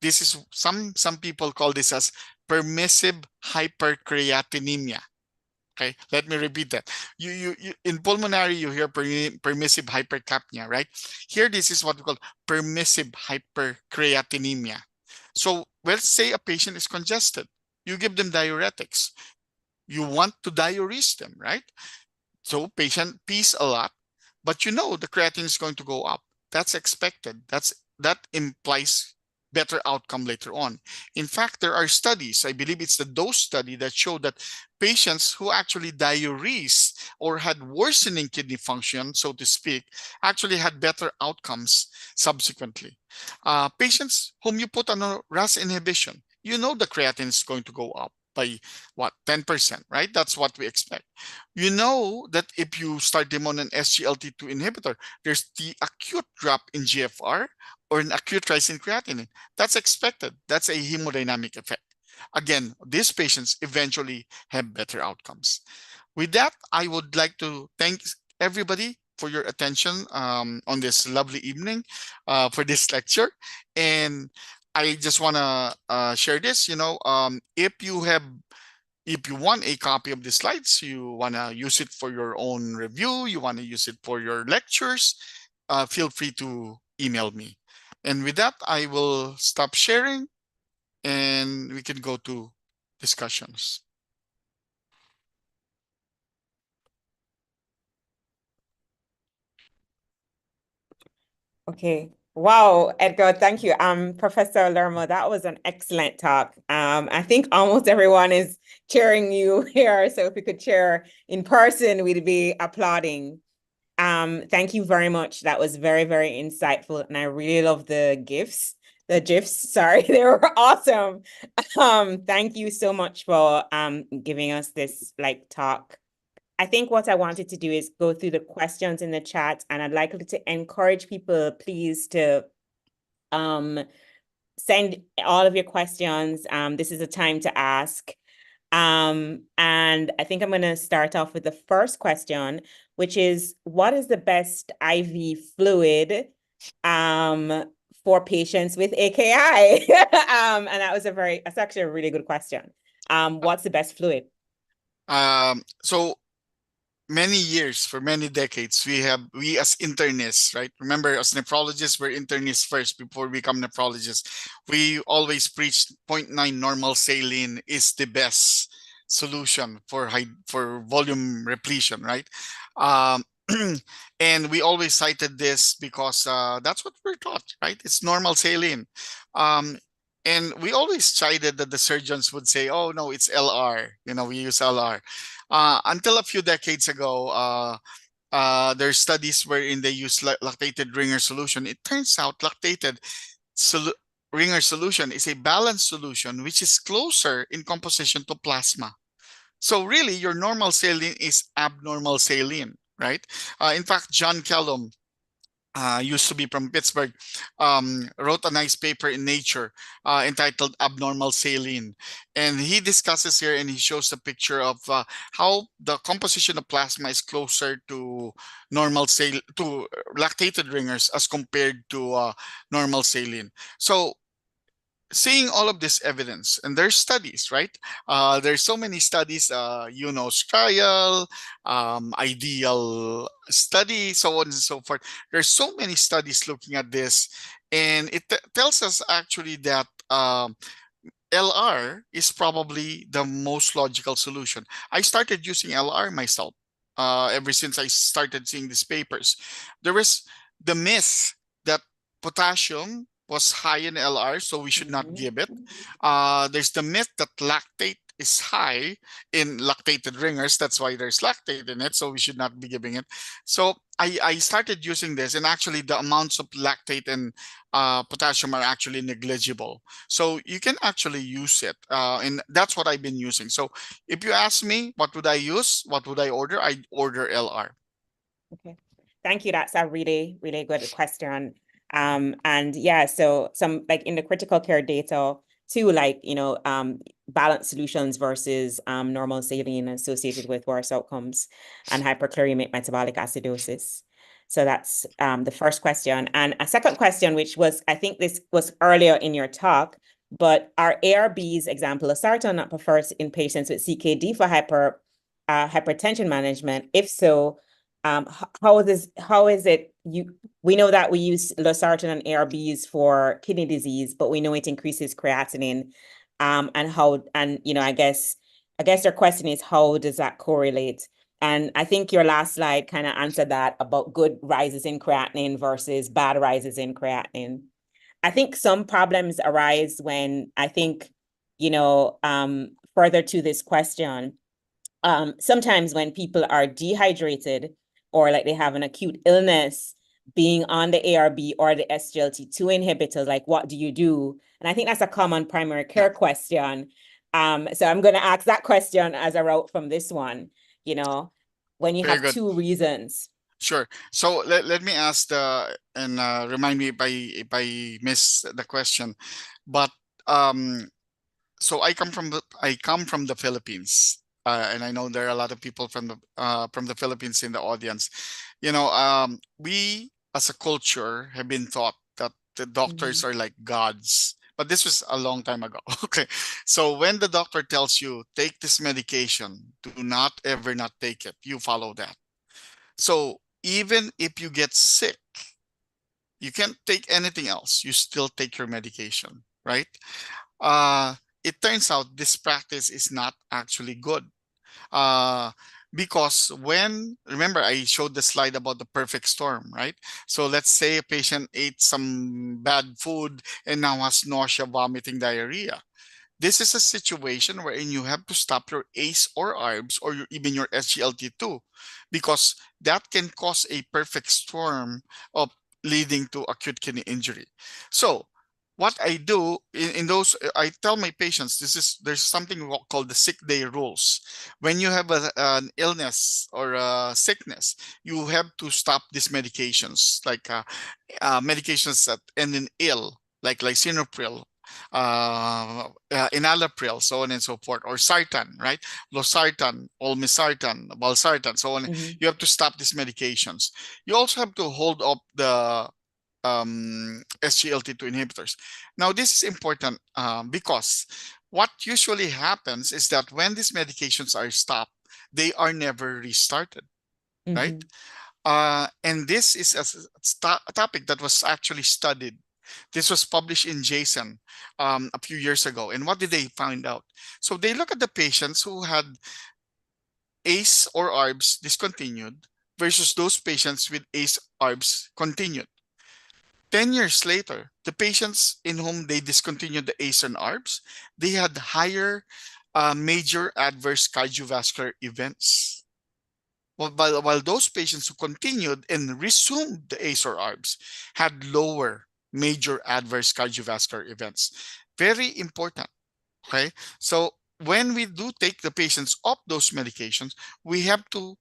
[SPEAKER 2] This is some people call this as permissive hypercreatinemia. Okay, let me repeat that. You in pulmonary you hear permissive hypercapnia, right? Here this is what we call permissive hypercreatinemia. So let's say a patient is congested. You give them diuretics. You want to diurese them, right? So patient pees a lot, but the creatinine is going to go up. That's expected. That implies better outcome later on. In fact, there are studies, I believe it's the dose study, that showed that patients who actually diuresed or had worsening kidney function, so to speak, actually had better outcomes subsequently. Patients whom you put on a RAS inhibition, you know the creatinine is going to go up by what, 10%, right? That's what we expect. You know that if you start them on an SGLT2 inhibitor, there's the acute drop in GFR or an acute rise in creatinine. That's expected. That's a hemodynamic effect. Again, these patients eventually have better outcomes. With that, I would like to thank everybody for your attention on this lovely evening for this lecture. And I just want to share this, if you want a copy of the slides, you want to use it for your own review, you want to use it for your lectures, feel free to email me. And with that, I will stop sharing and we can go to discussions.
[SPEAKER 1] Okay. Wow, Edgar, thank you. Professor Lerma, that was an excellent talk. I think almost everyone is cheering you here. So if we could cheer in person, we'd be applauding. Thank you very much. That was very, very insightful. And I really love the GIFs, sorry, they were awesome. Thank you so much for giving us this talk. I think what I wanted to do is go through the questions in the chat, and I'd like to encourage people, please, to send all of your questions. This is a time to ask. And I think I'm going to start off with the first question, which is, what is the best IV fluid for patients with AKI? And that's actually a really good question. What's the best fluid?
[SPEAKER 2] So many years, for many decades, we as internists, right? Remember, as nephrologists, we're internists first before we become nephrologists. We always preach 0.9 normal saline is the best solution for volume repletion, right? And we always cited this because that's what we're taught, right? It's normal saline. And we always chided that the surgeons would say, oh, no, it's LR. We use LR. Until a few decades ago, there's studies wherein they use lactated ringer solution. It turns out lactated ringer solution is a balanced solution, which is closer in composition to plasma. So really, your normal saline is abnormal saline, right? In fact, John Kellum, used to be from Pittsburgh, wrote a nice paper in Nature entitled Abnormal Saline. And he discusses here and he shows a picture of how the composition of plasma is closer to normal saline, to lactated ringers as compared to normal saline. So seeing all of this evidence, and there's studies, right? There's so many studies, trial, ideal study, so on and so forth. There's so many studies looking at this, and it tells us actually that LR is probably the most logical solution. I started using LR myself ever since I started seeing these papers. There was the myth that potassium was high in LR, so we should not give it. There's the myth that lactate is high in lactated ringers. That's why there's lactate in it, so we should not be giving it. So I started using this, and actually the amounts of lactate and potassium are actually negligible. So you can actually use it, and that's what I've been using. So if you ask me, what would I use? What would I order? I'd order LR.
[SPEAKER 1] Okay, thank you. That's a really, really good question. And yeah, so some in the critical care data too, balanced solutions versus normal saline associated with worse outcomes and hyperchloremic metabolic acidosis. So that's the first question. And a second question, which was, I think this was earlier in your talk, but are ARBs, example, losartan, not preferred in patients with CKD for hypertension management? If so, how is it we know that we use losartan and ARBs for kidney disease, but we know it increases creatinine, I guess their question is, how does that correlate? And I think your last slide kind of answered that about good rises in creatinine versus bad rises in creatinine. I think some problems arise when I think, further to this question, sometimes when people are dehydrated or like they have an acute illness, being on the ARB or the SGLT2 inhibitors, like what do you do? And I think that's a common primary
[SPEAKER 2] Yeah,
[SPEAKER 1] care question. So I'm going to ask that question as a route from this one, you know, when you
[SPEAKER 2] very
[SPEAKER 1] have
[SPEAKER 2] good.
[SPEAKER 1] two reasons.
[SPEAKER 2] Sure. So let me ask the and remind me if I miss the question. But um so I come from the Philippines. And I know there are a lot of people from the Philippines in the audience. We as a culture have been taught that the doctors
[SPEAKER 1] Mhm.
[SPEAKER 2] are like gods. But this was a long time ago. Okay. So when the doctor tells you take this medication, do not ever not take it. You follow that. So even if you get sick, you can't take anything else. You still take your medication, right? Uh, it turns out this practice is not actually good. Uh, because remember, I showed the slide about the perfect storm, right? So let's say a patient ate some bad food and now has nausea, vomiting, diarrhea. This is a situation wherein you have to stop your ACE or ARBs or even your SGLT2 because that can cause a perfect storm of leading to acute kidney injury. So what I do in those, I tell my patients, there's something called the sick day rules. When you have an illness or a sickness, you have to stop these medications, like medications that end in ill, like lisinopril, enalapril, so on and so forth, or sartan, right? Losartan, olmesartan, valsartan, so on.
[SPEAKER 1] Mhm.
[SPEAKER 2] You have to stop these medications. You also have to hold up the SGLT2 inhibitors. Now, this is important because what usually happens is that when these medications are stopped, they are never restarted, right?
[SPEAKER 1] Mhm.
[SPEAKER 2] And this is a topic that was actually studied. This was published in JASN a few years ago. And what did they find out? So they look at the patients who had ACE or ARBs discontinued versus those patients with ACE ARBs continued. 10 years later, the patients in whom they discontinued the ACE and ARBs, they had higher major adverse cardiovascular events. While those patients who continued and resumed the ACE or ARBs had lower major adverse cardiovascular events. Very important. Okay. So when we do take the patients off those medications, we have to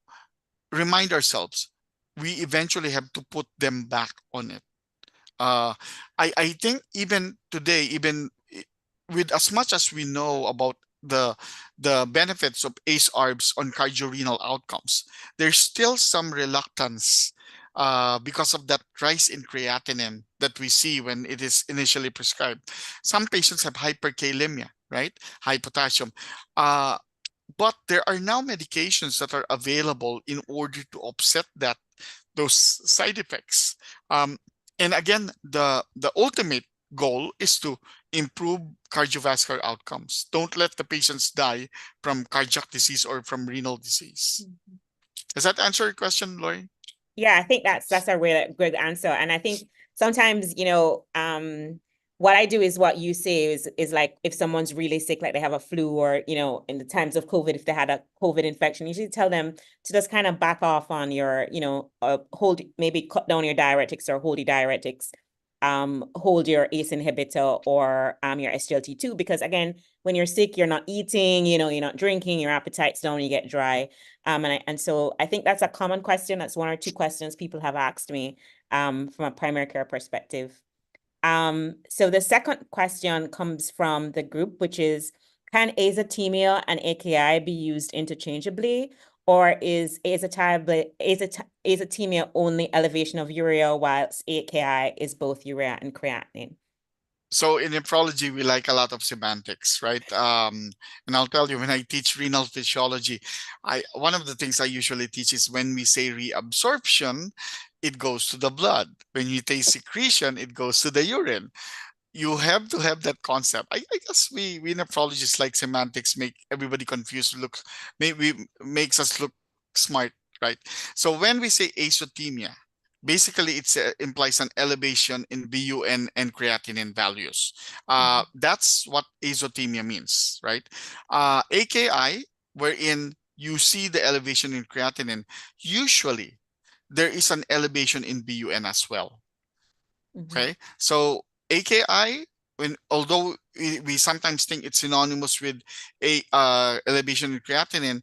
[SPEAKER 2] remind ourselves we eventually have to put them back on it. uh, I think even today, with as much as we know about the the benefits of ACE ARBs on cardiorenal outcomes, there's still some reluctance because of that rise in creatinine that we see when it is initially prescribed. Some patients have hyperkalemia, right? High potassium. Uh, but there are now medications that are available in order to offset those side effects. Um, and again, the ultimate goal is to improve cardiovascular outcomes. Don't let the patients die from cardiac disease or from renal disease. Does that answer your question, Lori?
[SPEAKER 1] Yeah, I think that's a really good answer. And I think sometimes, what I do is what you say is like if someone's really sick, like they have a flu or, in the times of COVID, if they had a COVID infection, you usually tell them to just kind of back off on your, hold, maybe cut down your diuretics or hold your diuretics, hold your ACE inhibitor or your SGLT2, because again, when you're sick, you're not eating, you're not drinking, your appetite's down, you get dry. And so I think that's a common question. That's one or two questions people have asked me from a primary care perspective. So the second question comes from the group, which is, can azotemia and AKI be used interchangeably, or is azotemia only elevation of urea, whilst AKI is both urea and creatinine?
[SPEAKER 2] So in nephrology, we like a lot of semantics, right? And I'll tell you, when I teach renal physiology, one of the things I usually teach is when we say reabsorption, it goes to the blood. When you say secretion, it goes to the urine. You have to have that concept. I guess we nephrologists like semantics, make everybody confused, maybe makes us look smart, right? So when we say azotemia, basically it implies an elevation in BUN and creatinine values.
[SPEAKER 1] Mhm.
[SPEAKER 2] That's what azotemia means, right? AKI, wherein you see the elevation in creatinine, usually there is an elevation in BUN as well.
[SPEAKER 1] Mhm.
[SPEAKER 2] Okay, so AKI, when although we sometimes think it's synonymous with a elevation in creatinine,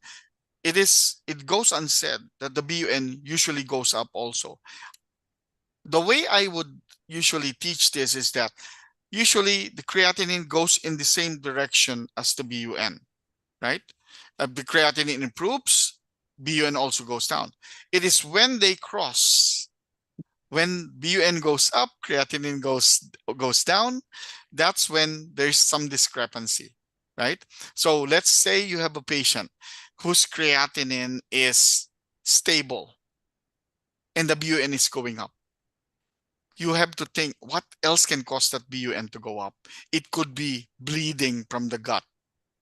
[SPEAKER 2] it goes unsaid that the BUN usually goes up also. The way I would usually teach this is that usually the creatinine goes in the same direction as the BUN, right? The creatinine improves, BUN also goes down. It is when they cross, when BUN goes up, creatinine goes down, that's when there's some discrepancy, right? So let's say you have a patient whose creatinine is stable and the BUN is going up. You have to think what else can cause that BUN to go up. It could be bleeding from the gut,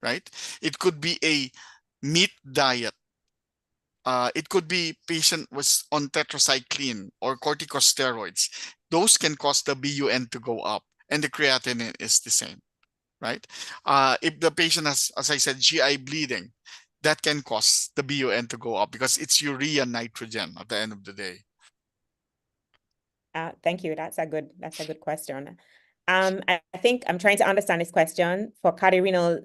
[SPEAKER 2] right? It could be a meat diet. It could be patient was on tetracycline or corticosteroids. Those can cause the BUN to go up, and the creatinine is the same, right? If the patient has, as I said, GI bleeding, that can cause the BUN to go up because it's urea nitrogen at the end of the day.
[SPEAKER 1] Thank you. That's a good question. I think I'm trying to understand this question for cardiorenal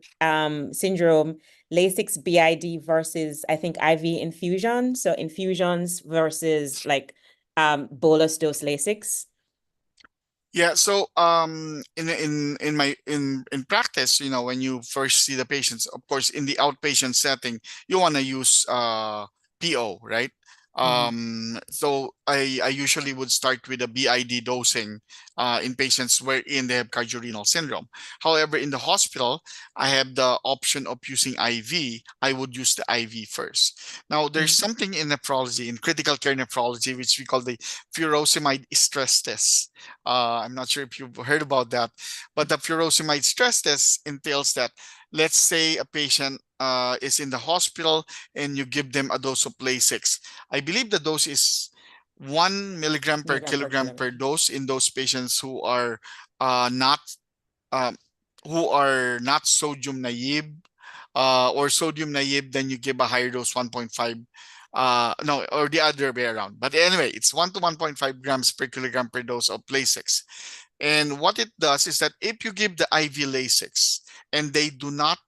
[SPEAKER 1] syndrome, Lasix BID versus I think IV infusion. So infusions versus like bolus dose Lasix.
[SPEAKER 2] Yeah, so in practice, you know, when you first see the patients, of course, in the outpatient setting, you want to use PO, right?
[SPEAKER 1] Mhm.
[SPEAKER 2] So I usually would start with a BID dosing in patients wherein they have cardiorenal syndrome. However, in the hospital, I have the option of using IV. I would use the IV first. Now, there's
[SPEAKER 1] Mhm.
[SPEAKER 2] something in nephrology, in critical care nephrology, which we call the furosemide stress test. I'm not sure if you've heard about that, but the furosemide stress test entails that, let's say a patient is in the hospital and you give them a dose of Lasix. I believe the dose is 1 milligram per
[SPEAKER 1] Milligram per
[SPEAKER 2] kilogram per
[SPEAKER 1] kilogram.
[SPEAKER 2] dose in those patients not um, who are not sodium naive, or sodium naive, then you give a higher dose 1.5. No, or the other way around. But anyway, it's 1 to 1.5 grams per kilogram per dose of Lasix. And what it does is that if you give the IV Lasix and they do not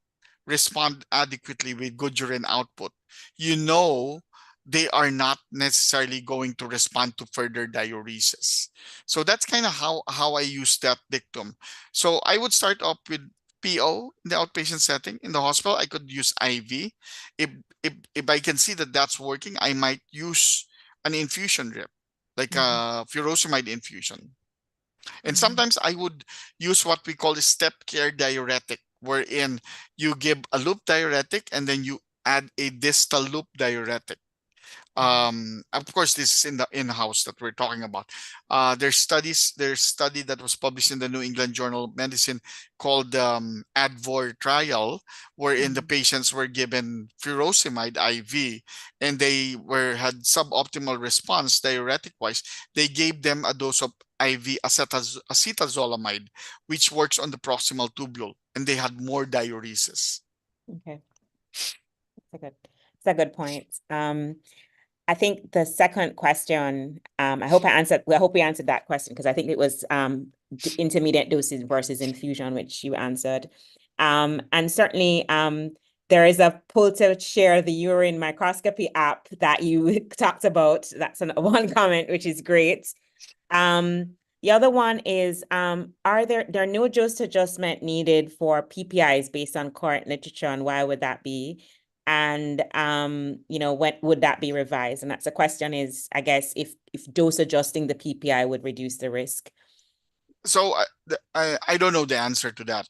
[SPEAKER 2] respond adequately with good urine output, you know they are not necessarily going to respond to further diuresis. So that's kind of how I use that dictum. So I would start off with PO in the outpatient setting. In the hospital, I could use IV. If if I can see that that's working, I might use an infusion drip, like
[SPEAKER 1] Mhm.
[SPEAKER 2] a furosemide infusion. And
[SPEAKER 1] Mhm.
[SPEAKER 2] sometimes I would use what we call a step care diuretic, wherein you give a loop diuretic and then you add a distal loop diuretic.
[SPEAKER 1] Mhm.
[SPEAKER 2] Of course, this is in the in-house that we're talking about. There's study that was published in the New England Journal of Medicine called ADVOR trial, wherein the
[SPEAKER 1] Mhm.
[SPEAKER 2] patients were given furosemide IV and they were had suboptimal response diuretic wise. They gave them a dose of IV acetazolamide, which works on the proximal tubule, and they had more diuresis.
[SPEAKER 1] Okay, that's a good point. I think the second question, I hope we answered that question because I think it was intermediate doses versus infusion, which you answered. And certainly there is a pull to share the urine microscopy app that you talked about. That's one comment, which is great. The other one is, there are no dose adjustment needed for PPIs based on current literature, and why would that be? And when would that be revised? And that's the question is, I guess, if dose adjusting the PPI would reduce the risk.
[SPEAKER 2] So I don't know the answer to that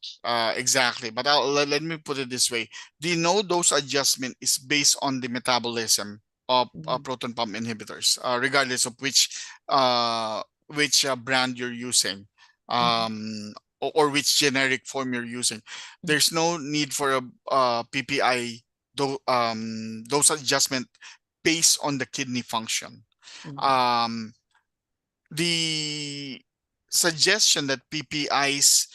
[SPEAKER 2] exactly, but let me put it this way: the no dose adjustment is based on the metabolism of
[SPEAKER 1] Mhm.
[SPEAKER 2] proton pump inhibitors, regardless of which brand you're using,
[SPEAKER 1] Mhm.
[SPEAKER 2] or which generic form you're using. There's no need for a PPI dose adjustment based on the kidney function.
[SPEAKER 1] Mhm.
[SPEAKER 2] Um, the suggestion that PPIs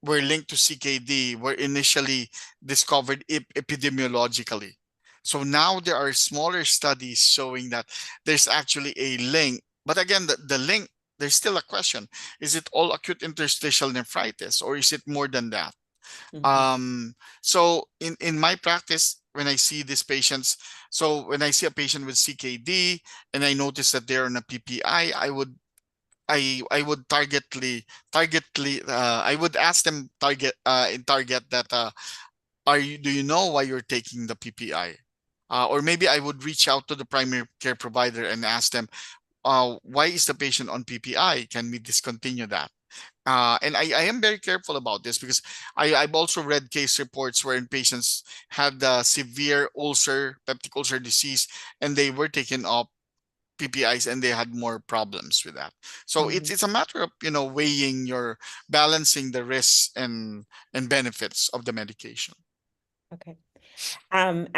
[SPEAKER 2] were linked to CKD were initially discovered epidemiologically. So now there are smaller studies showing that there's actually a link. But again, the link, there's still a question. Is it all acute interstitial nephritis or is it more than that?
[SPEAKER 1] Mhm.
[SPEAKER 2] So in my practice, when I see these patients, so when I see a patient with CKD and I notice that they're on a PPI, I would I would ask them target that are you do you know why you're taking the PPI? Or maybe I would reach out to the primary care provider and ask them, why is the patient on PPI? Can we discontinue that? And I am very careful about this because I've also read case reports wherein patients had severe ulcer, peptic ulcer disease, and they were taken off PPIs and they had more problems with that. So
[SPEAKER 1] Mhm.
[SPEAKER 2] it's a matter of, weighing your balancing the risks and benefits of the medication.
[SPEAKER 1] Okay. And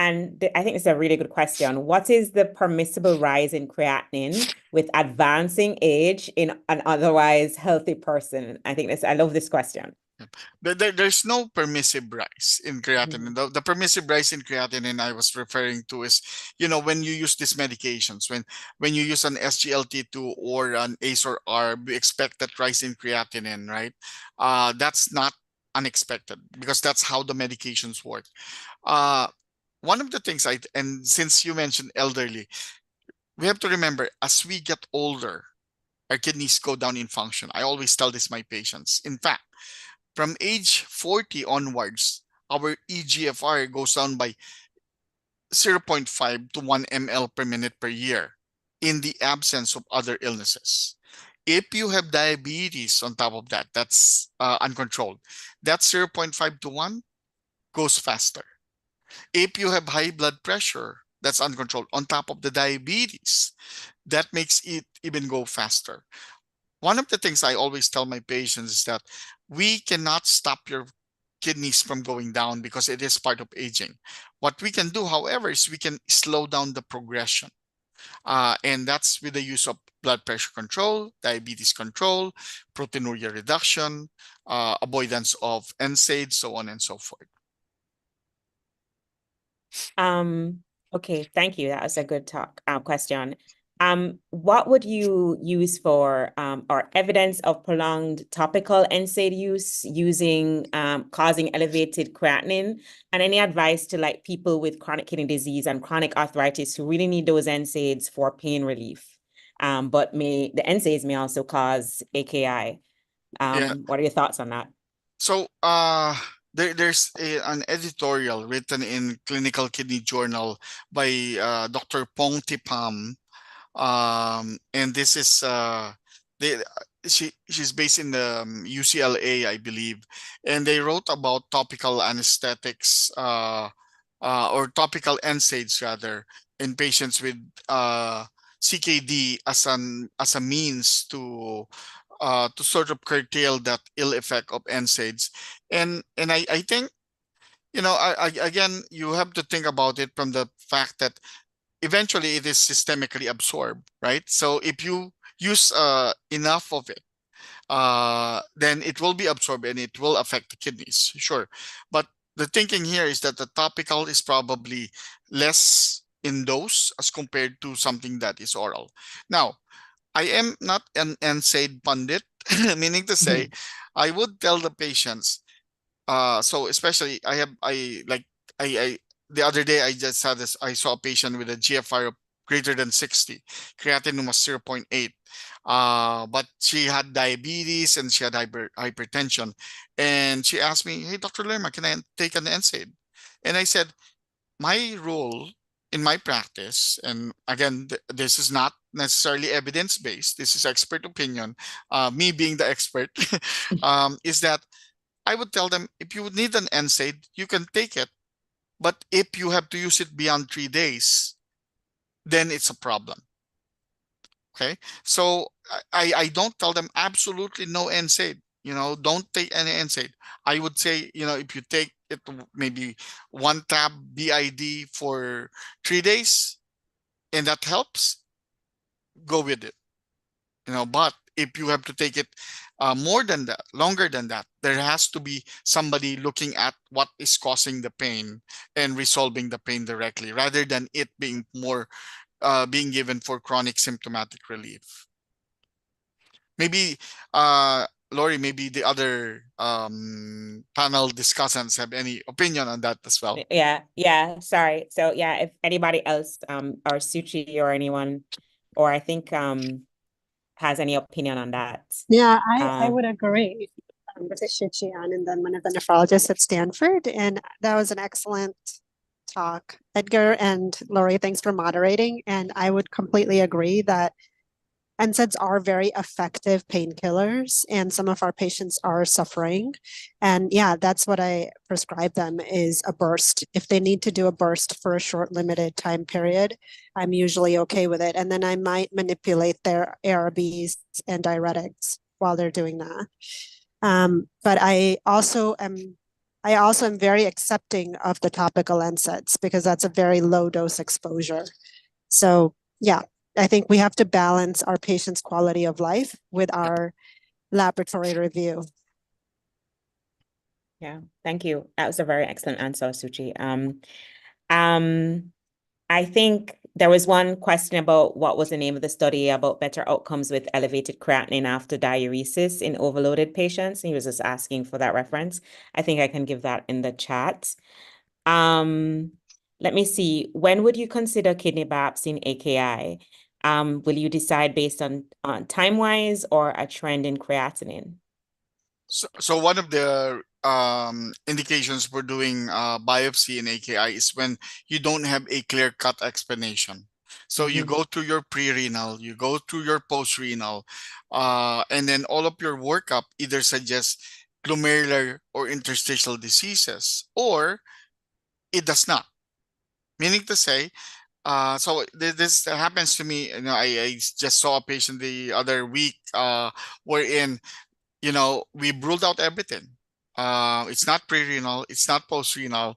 [SPEAKER 1] I think it's a really good question. What is the permissible rise in creatinine with advancing age in an otherwise healthy person? I love this question.
[SPEAKER 2] There's no permissive rise in creatinine.
[SPEAKER 1] Mhm.
[SPEAKER 2] The permissive rise in creatinine I was referring to is, when you use these medications, when you use an SGLT2 or an ACE or ARB, we expect that rise in creatinine, right? That's not unexpected because that's how the medications work. Uh, One of the things and since you mentioned elderly, we have to remember as we get older, our kidneys go down in function. I always tell this my patients. In fact, from age 40 onwards, our EGFR goes down by zero point 0.5 to 1 ml per minute per year in the absence of other illnesses. If you have diabetes on top of that, that's uncontrolled. That zero point 0.5 to 1 goes faster. If you have high blood pressure, that's uncontrolled. On top of the diabetes, that makes it even go faster. One of the things I always tell my patients is that we cannot stop your kidneys from going down because it is part of aging. What we can do, however, is we can slow down the progression. And that's with the use of blood pressure control, diabetes control, proteinuria reduction, avoidance of NSAIDs, so on and so forth.
[SPEAKER 1] Um, okay, thank you. That was a good question. What would you use for or evidence of prolonged topical NSAID use using causing elevated creatinine, and any advice to like people with chronic kidney disease and chronic arthritis who really need those NSAIDs for pain relief? But the NSAIDs may also cause AKI.
[SPEAKER 2] Yeah.
[SPEAKER 1] What are your thoughts on that?
[SPEAKER 2] So there's an editorial written in Clinical Kidney Journal by Dr. Pong Tipam. And this is they she's based in the UCLA, I believe, and they wrote about topical anesthetics or topical NSAIDs rather in patients with CKD as a means to sort of curtail that ill effect of NSAIDs. And I think, again, you have to think about it from the fact that eventually it is systemically absorbed, right? So if you use enough of it, then it will be absorbed and it will affect the kidneys, sure. But the thinking here is that the topical is probably less in dose as compared to something that is oral. Now, I am not an NSAID pundit, meaning to say, I would tell the patients, so especially I the other day I just had this I saw a patient with a GFR of greater than 60. Creatinine was zero point 0.8. But she had diabetes and she had hypertension. And she asked me, "Hey, Dr. Lerma, can I take an NSAID?" And I said, my rule in my practice, and again, this is not necessarily evidence-based, this is expert opinion, me being the expert, is that I would tell them if you need an NSAID, you can take it. But if you have to use it beyond 3 days, then it's a problem. Okay. So I don't tell them absolutely no NSAID. Don't take any NSAID. I would say, if you take it maybe one tab BID for 3 days and that helps, go with it. But if you have to take it more than that, longer than that, there has to be somebody looking at what is causing the pain and resolving the pain directly, rather than it being more being given for chronic symptomatic relief. Maybe, Lori, maybe the other panel discussants have any opinion on that as well.
[SPEAKER 1] Yeah, sorry. So yeah, if anybody else, or Suchi or anyone, or I think has any opinion on that.
[SPEAKER 3] Yeah, I
[SPEAKER 1] Uh,
[SPEAKER 3] would agree. This is Shichian, and then one of the nephrologists at Stanford, and that was an excellent talk. Edgar and Lori, thanks for moderating. And I would completely agree that NSAIDs are very effective painkillers, and some of our patients are suffering. And yeah, that's what I prescribe them is a burst. If they need to do a burst for a short limited time period, I'm usually okay with it. And then I might manipulate their ARBs and diuretics while they're doing that. But I also am very accepting of the topical NSAIDs because that's a very low dose exposure. So yeah, I think we have to balance our patient's quality of life with our laboratory review.
[SPEAKER 1] yeah, thank you. That was a very excellent answer, Suchi. I think there was one question about what was the name of the study about better outcomes with elevated creatinine after diuresis in overloaded patients. He was just asking for that reference. I think I can give that in the chat. Let me see. When would you consider kidney biopsy in AKI? Will you decide based on time-wise or a trend in creatinine?
[SPEAKER 2] So one of the indications for doing biopsy in AKI is when you don't have a clear-cut explanation. So you go through your pre-renal, you go through your post-renal, and then all of your workup either suggests glomerular or interstitial diseases, or it does not. Meaning to say, so this happens to me. I just saw a patient the other week, wherein we ruled out everything. It's not pre-renal, it's not post-renal.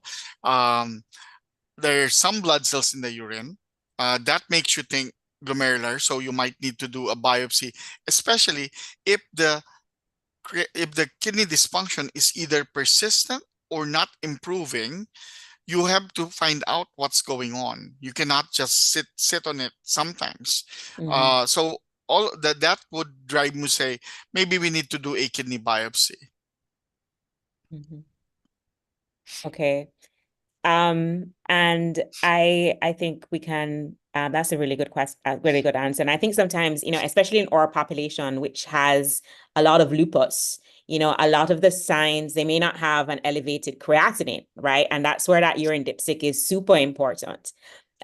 [SPEAKER 2] There's some blood cells in the urine. That makes you think glomerular, so you might need to do a biopsy, especially if the kidney dysfunction is either persistent or not improving. You have to find out what's going on. You cannot just sit on it sometimes. So all that would drive me to say maybe we need to do a kidney biopsy.
[SPEAKER 1] Okay. And I think we can, that's a really good question, really good answer. And I think sometimes, especially in our population, which has a lot of lupus, a lot of the signs, they may not have an elevated creatinine, right? And that's where that urine dipstick is super important.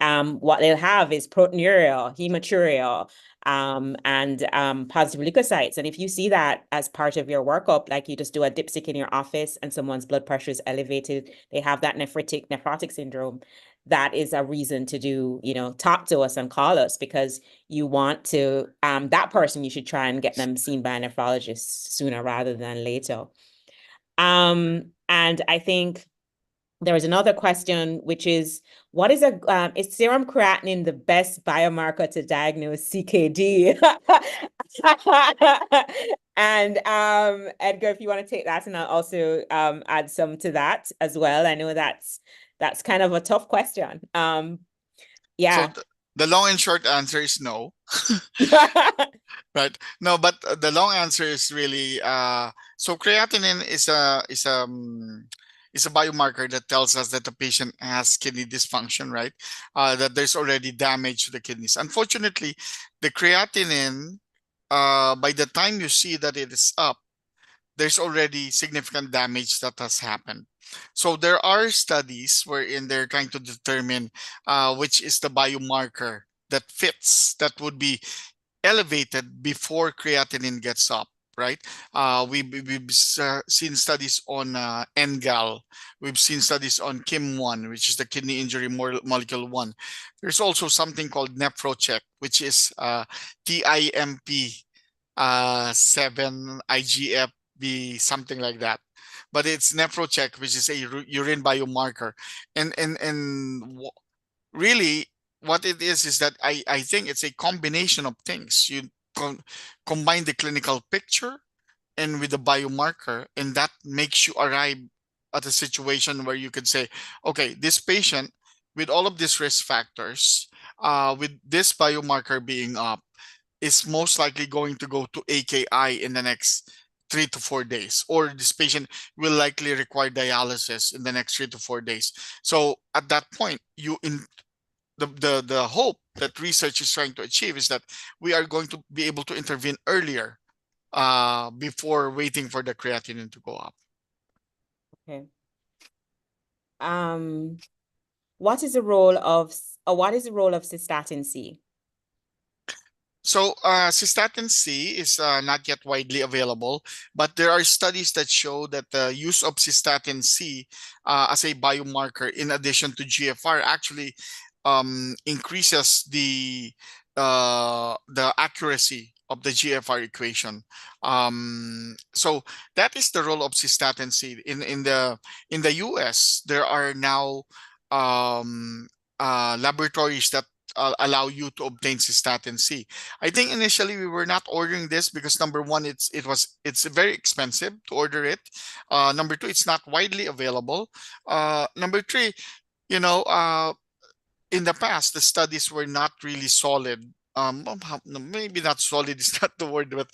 [SPEAKER 1] What they'll have is proteinuria, hematuria, and positive leukocytes. And if you see that as part of your workup, like you just do a dipstick in your office and someone's blood pressure is elevated, they have that nephrotic syndrome, that is a reason to do, talk to us and call us, because you want to, that person, you should try and get them seen by a nephrologist sooner rather than later. And I think there is another question, which is, is serum creatinine the best biomarker to diagnose CKD? And Edgar, if you want to take that, and I'll also add some to that as well. I know that's kind of a tough question. Yeah.
[SPEAKER 2] So the long and short answer is no. Right. No, but the long answer is really so creatinine is a biomarker that tells us that the patient has kidney dysfunction, right? That there's already damage to the kidneys. Unfortunately, the creatinine, by the time you see that it is up, there's already significant damage that has happened. So there are studies wherein they're trying to determine which is the biomarker that fits, that would be elevated before creatinine gets up, right? We've seen studies on NGAL. We've seen studies on KIM1, which is the kidney injury molecule 1. There's also something called NephroCheck, which is TIMP 7 IGFB, something like that. But it's NephroCheck, which is a urine biomarker. Really, what it is that I think it's a combination of things. combine the clinical picture and with the biomarker, and that makes you arrive at a situation where you could say, okay, this patient with all of these risk factors, with this biomarker being up, is most likely going to go to AKI in the next 3 to 4 days, or this patient will likely require dialysis in the next 3 to 4 days. So at that point, the hope that research is trying to achieve is that we are going to be able to intervene earlier, before waiting for the creatinine to go up.
[SPEAKER 1] Okay. What is the role of cystatin C?
[SPEAKER 2] So cystatin C is not yet widely available, but there are studies that show that the use of cystatin C as a biomarker in addition to GFR actually increases the accuracy of the GFR equation. So that is the role of cystatin C. In the US, there are now laboratories that allow you to obtain cystatin C. I think initially we were not ordering this because number one, it's very expensive to order it. Number two, it's not widely available. Number three, you know, in the past, the studies were not really solid. Maybe not solid is not the word, but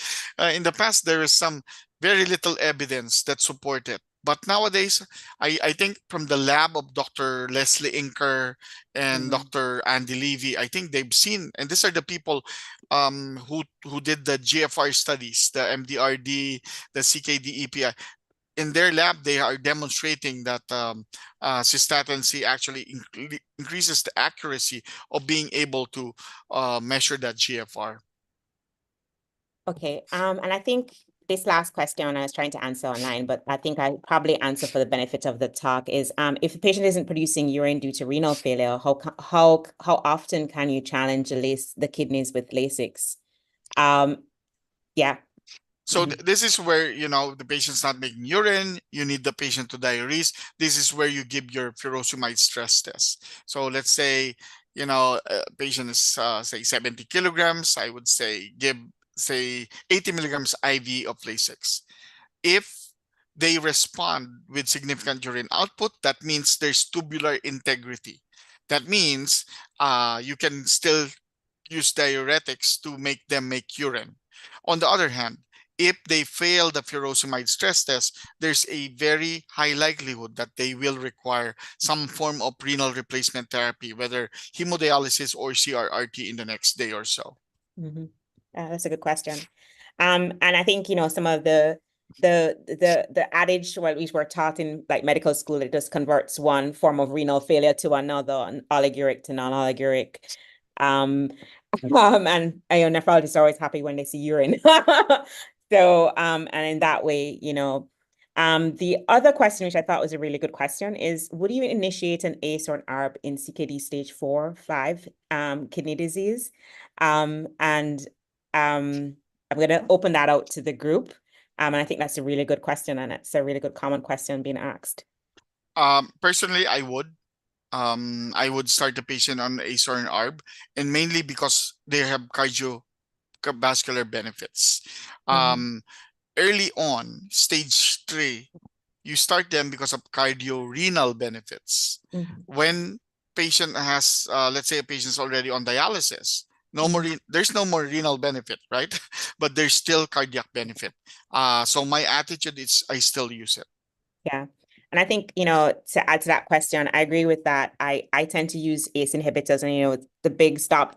[SPEAKER 2] in the past there is some very little evidence that support it. But nowadays, I think from the lab of Dr. Leslie Inker and Dr. Andy Levy, I think they've seen, and these are the people who did the GFR studies, the MDRD, the CKD-EPI. In their lab, they are demonstrating that cystatin C actually increases the accuracy of being able to measure that GFR.
[SPEAKER 1] Okay, and I think this last question I was trying to answer online, but I think I probably answer for the benefit of the talk is, if the patient isn't producing urine due to renal failure, how often can you challenge the kidneys with Lasix? Yeah.
[SPEAKER 2] So this is where, the patient's not making urine, you need the patient to diurese. This is where you give your furosemide stress test. So let's say, a patient is, say 70 kilograms, I would say give, say 80 milligrams IV of Lasix. If they respond with significant urine output, that means there's tubular integrity. That means you can still use diuretics to make them make urine. On the other hand, if they fail the furosemide stress test, there's a very high likelihood that they will require some form of renal replacement therapy, whether hemodialysis or CRRT in the next day or so.
[SPEAKER 1] That's a good question. And I think, some of the adage, well, we were taught in like medical school, it just converts one form of renal failure to another, and oliguric to non-oliguric. And nephrologists are always happy when they see urine. So, and in that way, the other question, which I thought was a really good question, is would you initiate an ACE or an ARB in CKD stage 4, 5 kidney disease? I'm going to open that out to the group. And I think that's a really good question, and it's a really good common question being asked.
[SPEAKER 2] Personally, I would start the patient on ACE or an ARB, and mainly because they have cardiovascular benefits. Early on, stage 3, you start them because of cardiorenal benefits. When patient has, let's say a patient's already on dialysis, there's no more renal benefit, right? But there's still cardiac benefit. So my attitude is I still use it.
[SPEAKER 1] Yeah. And I think, to add to that question, I agree with that. I tend to use ACE inhibitors, and, the big Stop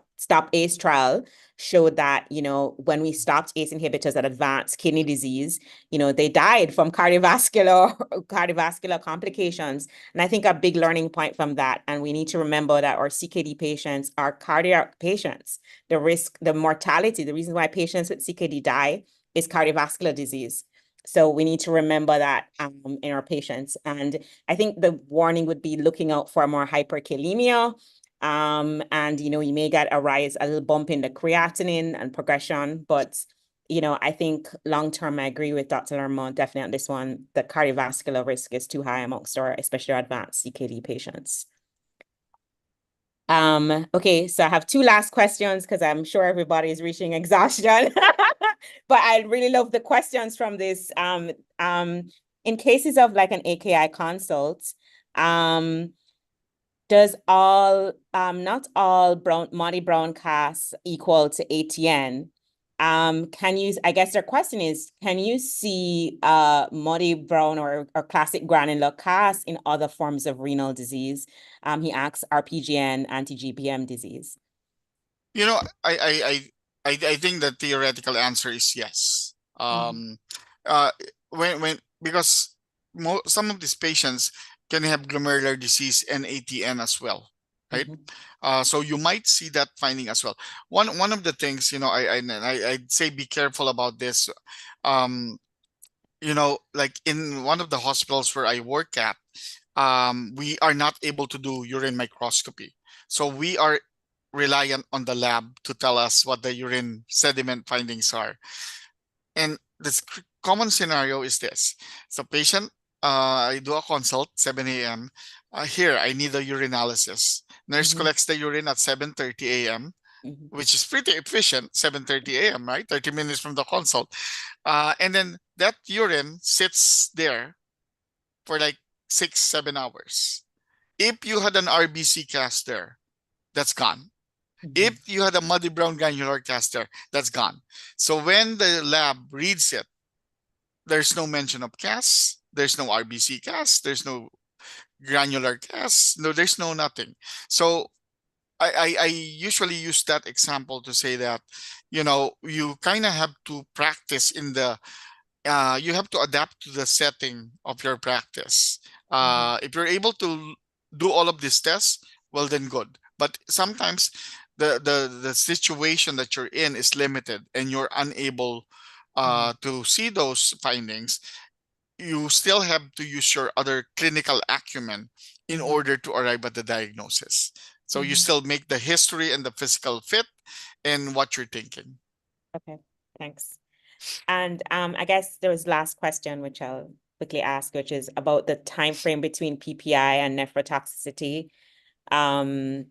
[SPEAKER 1] ACE trial showed that, when we stopped ACE inhibitors at advanced kidney disease, they died from cardiovascular complications. And I think a big learning point from that, and we need to remember that our CKD patients are cardiac patients. The mortality, the reason why patients with CKD die is cardiovascular disease. So we need to remember that in our patients. And I think the warning would be looking out for more hyperkalemia. And, you may get a little bump in the creatinine and progression. But, I think long-term, I agree with Dr. Lerma, definitely on this one. The cardiovascular risk is too high amongst especially our advanced CKD patients. Okay, so I have two last questions because I'm sure everybody is reaching exhaustion. But I really love the questions from this. In cases of like an AKI consult, does not all Muddy brown casts equal to ATN? I guess their question is, can you see muddy brown or classic granular cast in other forms of renal disease? He asks RPGN, anti-GBM disease.
[SPEAKER 2] You know, I think the theoretical answer is yes. Uh, because some of these patients can have glomerular disease and ATN as well, right? So you might see that finding as well. One of the things, you know, I'd say be careful about this. You know, like in one of the hospitals where I work at, we are not able to do urine microscopy. So we are reliant on the lab to tell us what the urine sediment findings are. And this common scenario is this. So patient, I do a consult, 7 a.m. Here, I need a urinalysis. Nurse collects the urine at 7:30 a.m., which is pretty efficient, 7:30 a.m., right? 30 minutes from the consult. And then that urine sits there for like 6-7 hours. If you had an RBC cast there, that's gone. If you had a muddy brown granular cast there, that's gone. So when the lab reads it, there's no mention of cast, there's no RBC cast, there's no granular cast, no, there's no nothing. So I usually use that example to say that, you know, you kind of have to practice in the you have to adapt to the setting of your practice. If you're able to do all of these tests, well then good. But sometimes the situation that you're in is limited and you're unable to see those findings. You still have to use your other clinical acumen in order to arrive at the diagnosis. So you still make the history and the physical fit in what you're thinking.
[SPEAKER 1] Okay, thanks. And I guess there was last question, which I'll quickly ask, which is about the time frame between PPI and nephrotoxicity. And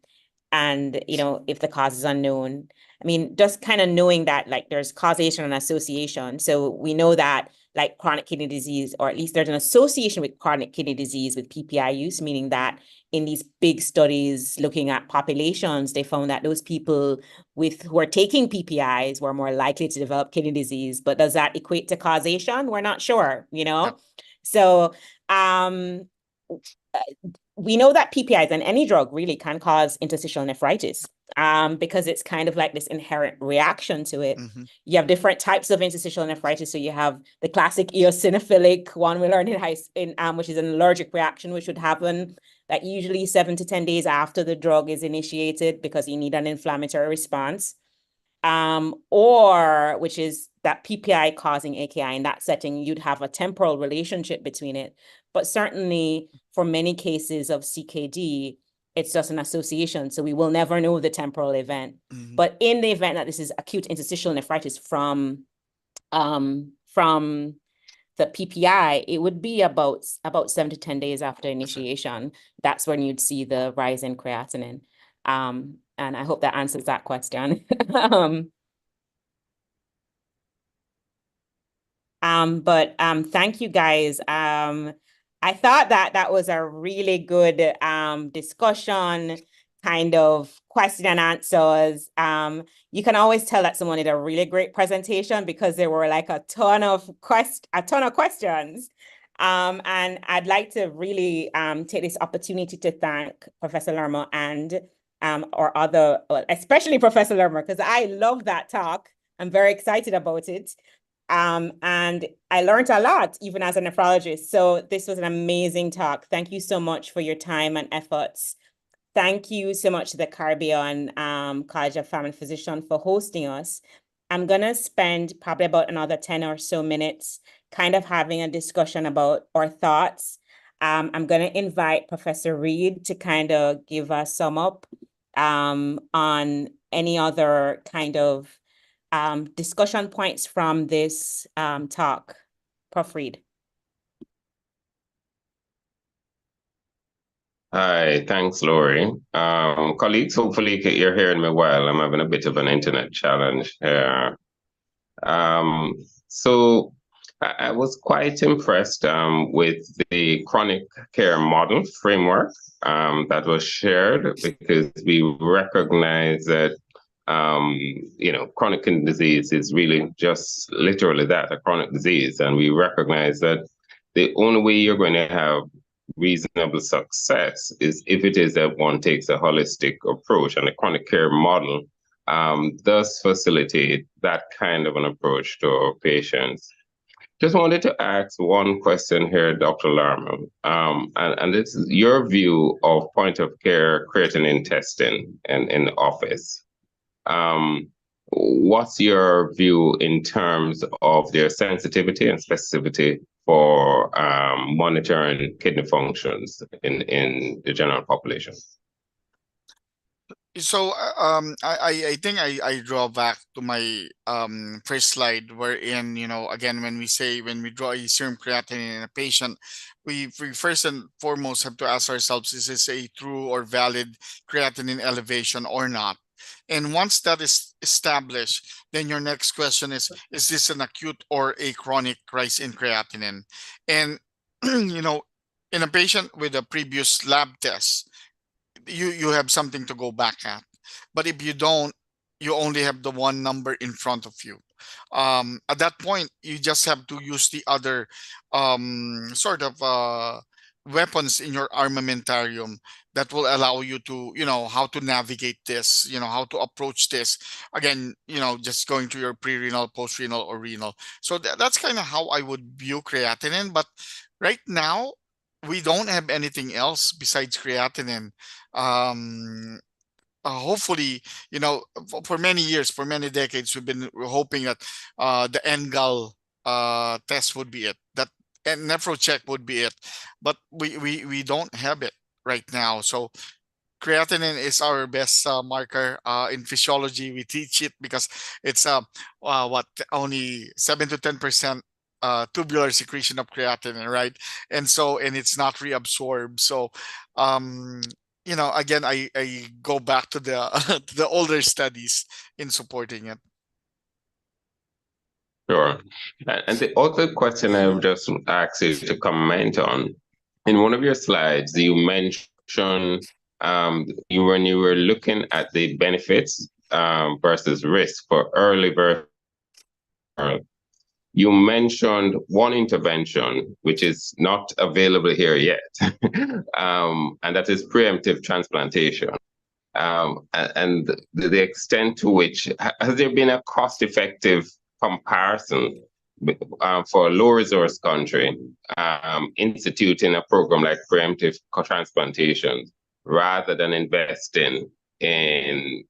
[SPEAKER 1] you know, if the cause is unknown. I mean, just kind of knowing that like there's causation and association. So we know that like chronic kidney disease, or at least there's an association with chronic kidney disease with PPI use, meaning that in these big studies looking at populations, they found that those people who are taking PPIs were more likely to develop kidney disease. But does that equate to causation? We're not sure, you know?
[SPEAKER 2] Yep.
[SPEAKER 1] So we know that PPIs and any drug really can cause interstitial nephritis because it's kind of like this inherent reaction to it. You have different types of interstitial nephritis. So you have the classic eosinophilic one we learned which is an allergic reaction, which would happen like usually 7 to 10 days after the drug is initiated because you need an inflammatory response. Or which is that PPI causing AKI. In that setting, you'd have a temporal relationship between it. But certainly for many cases of CKD, it's just an association. So we will never know the temporal event. But in the event that this is acute interstitial nephritis from the PPI, it would be about 7 to 10 days after initiation. That's when you'd see the rise in creatinine. And I hope that answers that question. But thank you guys. I thought that was a really good discussion, kind of question and answers. You can always tell that someone did a really great presentation because there were like a ton of questions. And I'd like to really take this opportunity to thank Professor Lerma and especially Professor Lerma, because I love that talk. I'm very excited about it. And I learned a lot, even as a nephrologist. So this was an amazing talk. Thank you so much for your time and efforts. Thank you so much to the Caribbean College of Family Physicians for hosting us. I'm going to spend probably about another 10 or so minutes kind of having a discussion about our thoughts. I'm going to invite Professor Reed to kind of give us sum up on any other kind of discussion points from this talk. Prof. Reed.
[SPEAKER 4] Hi, thanks, Lori. Colleagues, hopefully you're hearing me well. I'm having a bit of an internet challenge here. Um, so I was quite impressed with the chronic care model framework that was shared because we recognize that chronic kidney disease is really just literally that, a chronic disease. And we recognize that the only way you're going to have reasonable success is if it is that one takes a holistic approach, and the chronic care model does facilitate that kind of an approach to our patients. Just wanted to ask one question here, Dr. Larman, and this is your view of point of care creatinine testing in the office. What's your view in terms of their sensitivity and specificity for monitoring kidney functions in the general population?
[SPEAKER 2] So I think I draw back to my first slide wherein, again, when we draw a serum creatinine in a patient, we first and foremost have to ask ourselves, is this a true or valid creatinine elevation or not? And once that is established, then your next question is this an acute or a chronic rise in creatinine? And in a patient with a previous lab test, you have something to go back at. But if you don't, you only have the one number in front of you. At that point, you just have to use the other sort of weapons in your armamentarium that will allow you to, how to navigate this, how to approach this. Again, just going to your pre-renal, post-renal, or renal. So that's kind of how I would view creatinine. But right now, we don't have anything else besides creatinine. Hopefully, for many years, for many decades, we've been hoping that the NGAL test would be it, that and NephroCheck would be it, but we don't have it right now. So creatinine is our best marker. In physiology, we teach it because it's only 7 to 10% tubular secretion of creatinine, right? And it's not reabsorbed. So again, I go back to the to the older studies in supporting it.
[SPEAKER 4] Sure. And the other question I would just ask you to comment on, in one of your slides, you mentioned when you were looking at the benefits versus risk for early versus you mentioned one intervention which is not available here yet, and that is preemptive transplantation. And the extent to which has there been a cost-effective comparison for a low-resource country instituting a program like preemptive transplantation rather than investing in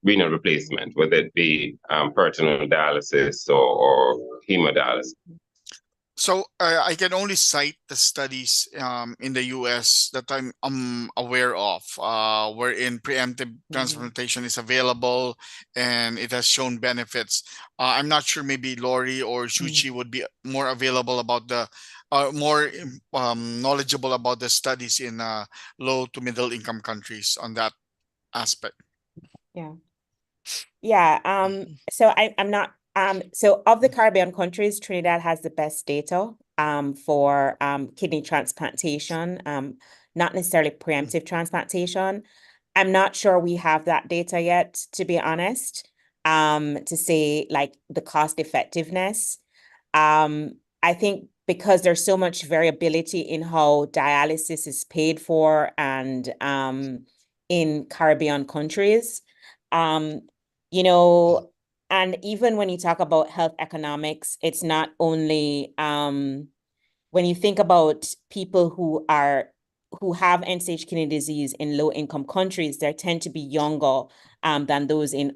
[SPEAKER 4] renal replacement, whether it be peritoneal dialysis or hemodialysis?
[SPEAKER 2] So I can only cite the studies in the US that I'm aware of, wherein preemptive transplantation is available and it has shown benefits. I'm not sure, maybe Lori or Shuchi would be more available about more knowledgeable about the studies in low to middle income countries on that aspect.
[SPEAKER 1] So I'm not so of the Caribbean countries, Trinidad has the best data for kidney transplantation, not necessarily preemptive transplantation. I'm not sure we have that data yet, to be honest, to say like the cost effectiveness. I think because there's so much variability in how dialysis is paid for and in Caribbean countries. And even when you talk about health economics, it's not only when you think about people who have end-stage kidney disease in low-income countries, they tend to be younger than those in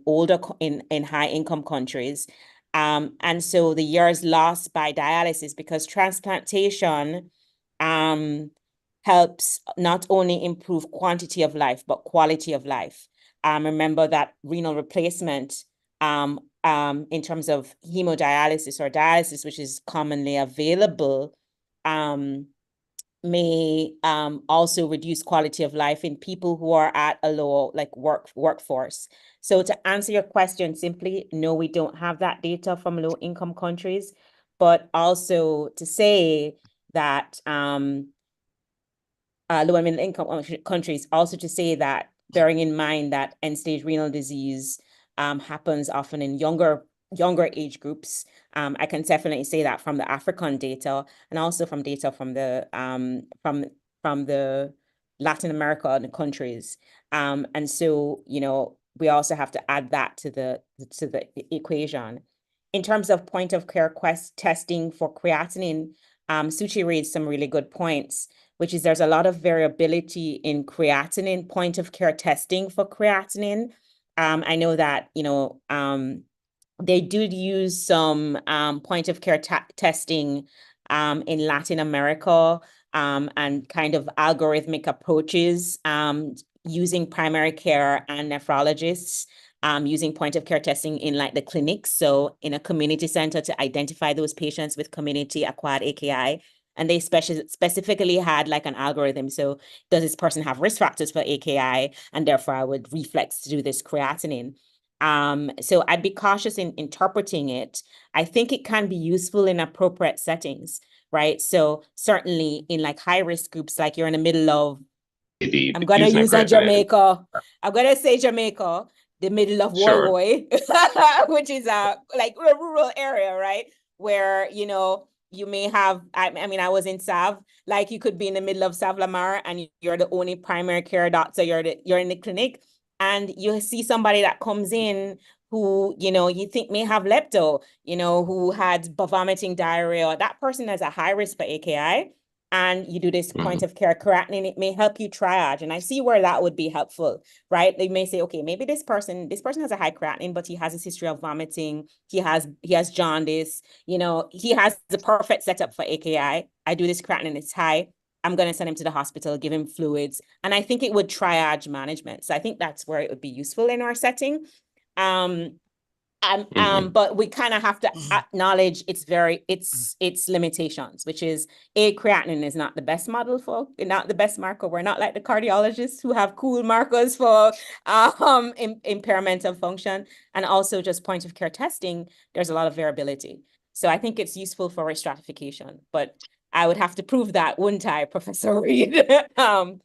[SPEAKER 1] high-income countries. And so the years lost by dialysis, because transplantation helps not only improve quantity of life, but quality of life. Remember that renal replacement in terms of hemodialysis or dialysis, which is commonly available, may also reduce quality of life in people who are at a low workforce. So to answer your question simply, no, we don't have that data from low income countries, but also to say that low and middle income countries, also to say that bearing in mind that end-stage renal disease happens often in younger age groups. I can definitely say that from the African data and also from data from the Latin American countries. And so, you know, we also have to add that to the equation. In terms of point of care testing for creatinine, Suchi raised some really good points, which is there's a lot of variability in creatinine point of care testing for creatinine. I know that, you know, they do use some point of care testing in Latin America and kind of algorithmic approaches using primary care and nephrologists using point of care testing in like the clinics. So in a community center to identify those patients with community acquired AKI. And they specifically had like an algorithm. So does this person have risk factors for AKI? And therefore I would reflex to do this creatinine. So I'd be cautious in interpreting it. I think it can be useful in appropriate settings, right? So certainly in like high risk groups, like you're in the middle of, I'm going to use a Jamaica. I'm going to say Jamaica, the middle of Woy, which is a like a rural area, right? Where, you know, you may have, I mean, I was in Sav, like you could be in the middle of Sav Lamar and you're the only primary care doctor, you're in the clinic and you see somebody that comes in who, you know, you think may have lepto, you know, who had vomiting, diarrhea, that person has a high risk for AKI. And you do this point of care creatinine, it may help you triage. And I see where that would be helpful, right? They may say, okay, maybe this person has a high creatinine, but he has a history of vomiting. He has jaundice, you know, he has the perfect setup for AKI. I do this creatinine, it's high. I'm going to send him to the hospital, give him fluids. And I think it would triage management. So I think that's where it would be useful in our setting. But we kind of have to acknowledge its limitations, which is creatinine is not the best model for, not the best marker. We're not like the cardiologists who have cool markers for impairment of function, and also just point of care testing. There's a lot of variability, so I think it's useful for risk stratification. But I would have to prove that, wouldn't I, Professor Reed? But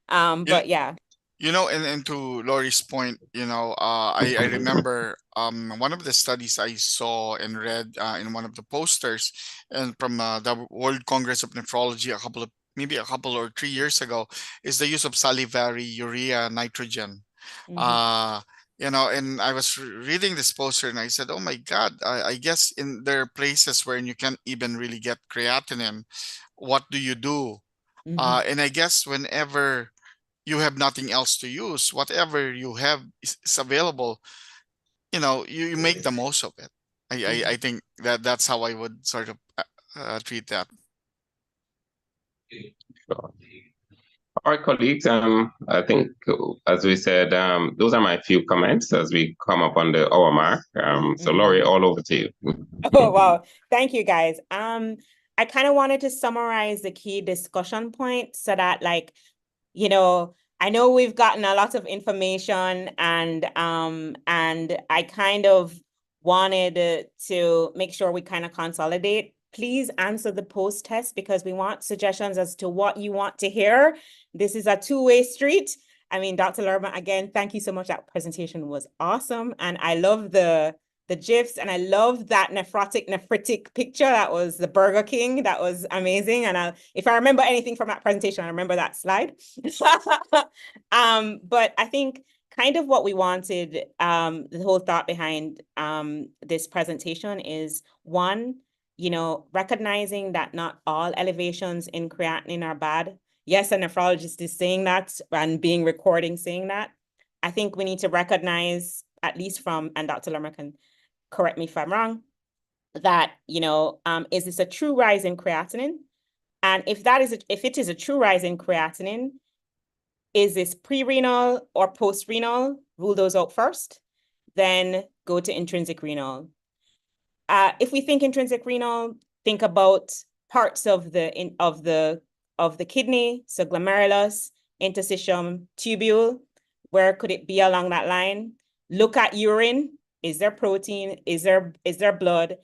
[SPEAKER 1] yeah.
[SPEAKER 2] You know, and to Lori's point, you know, I remember one of the studies I saw and read in one of the posters and from the World Congress of Nephrology maybe a couple or 3 years ago is the use of salivary urea nitrogen. You know, and I was reading this poster and I said, oh my God, I guess there are places where you can't even really get creatinine. What do you do? And I guess whenever you have nothing else to use, whatever you have is available, you know, you make the most of it. I think that's how I would sort of treat that.
[SPEAKER 4] Sure. All right, colleagues, I think, as we said, those are my few comments as we come up on the hour mark. So Lori, all over to you.
[SPEAKER 1] Oh, wow. Thank you, guys. I kind of wanted to summarize the key discussion points so that, like, you know, I know we've gotten a lot of information and I kind of wanted to make sure we kind of consolidate. Please answer the post test because we want suggestions as to what you want to hear. This is a two-way street. I mean, Dr. Lerma, again, thank you so much. That presentation was awesome. And I love the GIFs, and I love that nephritic picture. That was the Burger King. That was amazing. And if I remember anything from that presentation, I remember that slide. But I think kind of what we wanted, the whole thought behind this presentation is, one, you know, recognizing that not all elevations in creatinine are bad. Yes, a nephrologist is saying that and being recording saying that. I think we need to recognize, at least from, and Dr. Lerma can correct me if I'm wrong, that, you know, is this a true rise in creatinine? And if it is a true rise in creatinine, is this pre-renal or post-renal? Rule those out first, then go to intrinsic renal. If we think intrinsic renal, think about parts of the of the kidney, so glomerulus, interstitium, tubule. Where could it be along that line? Look at urine. Is there protein? Is there blood?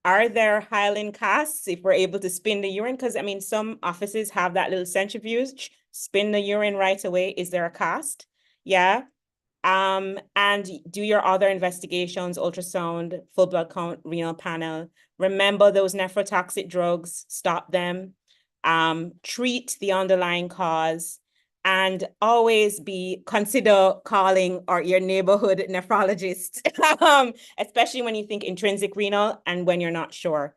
[SPEAKER 1] Are there hyaline casts if we're able to spin the urine? Because I mean, some offices have that little centrifuge, spin the urine right away. Is there a cast? Yeah. And do your other investigations, ultrasound, full blood count, renal panel. Remember those nephrotoxic drugs, stop them. Treat the underlying cause, and always consider calling your neighborhood nephrologist, especially when you think intrinsic renal and when you're not sure.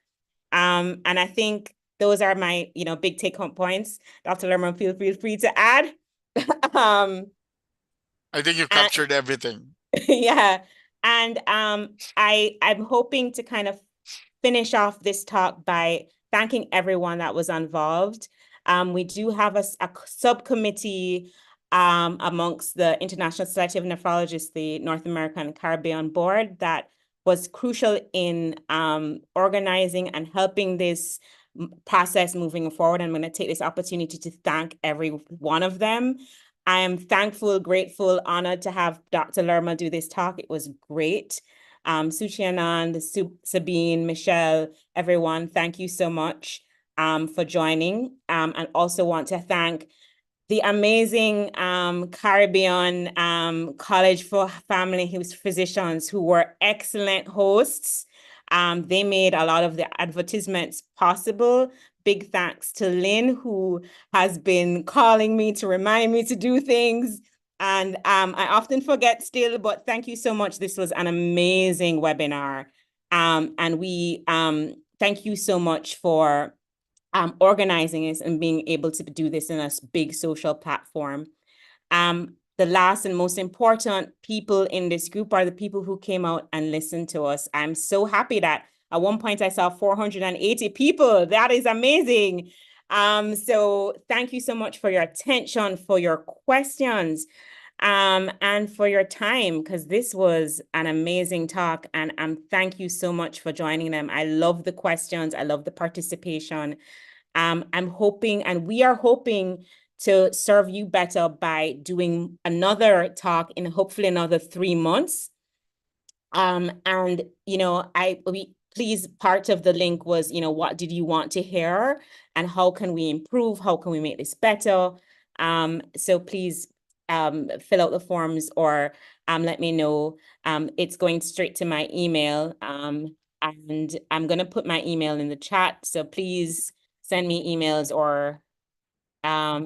[SPEAKER 1] And I think those are my, big take-home points. Dr. Lerman, feel free to add.
[SPEAKER 2] I think you captured everything.
[SPEAKER 1] Yeah. And I'm hoping to kind of finish off this talk by thanking everyone that was involved. We do have a subcommittee amongst the International Society of Nephrologists, the North American and Caribbean board, that was crucial in organizing and helping this process moving forward. I'm going to take this opportunity to thank every one of them. I am thankful, grateful, honored to have Dr. Lerma do this talk. It was great. Suchi Anand, Sabine, Michelle, everyone, thank you so much for joining. And also want to thank the amazing Caribbean College for Family Physicians, who were excellent hosts. They made a lot of the advertisements possible. Big thanks to Lynn, who has been calling me to remind me to do things. And I often forget still, but thank you so much. This was an amazing webinar. And we thank you so much for organizing this and being able to do this in a big social platform. The last and most important people in this group are the people who came out and listened to us. I'm so happy that at one point I saw 480 people. That is amazing. So thank you so much for your attention, for your questions, and for your time, because this was an amazing talk. And thank you so much for joining them. I love the questions. I love the participation. I'm hoping, and we are hoping, to serve you better by doing another talk in hopefully another 3 months. And please, part of the link was, what did you want to hear and how can we improve? How can we make this better? So please fill out the forms or let me know. It's going straight to my email. And I'm going to put my email in the chat. So please send me emails or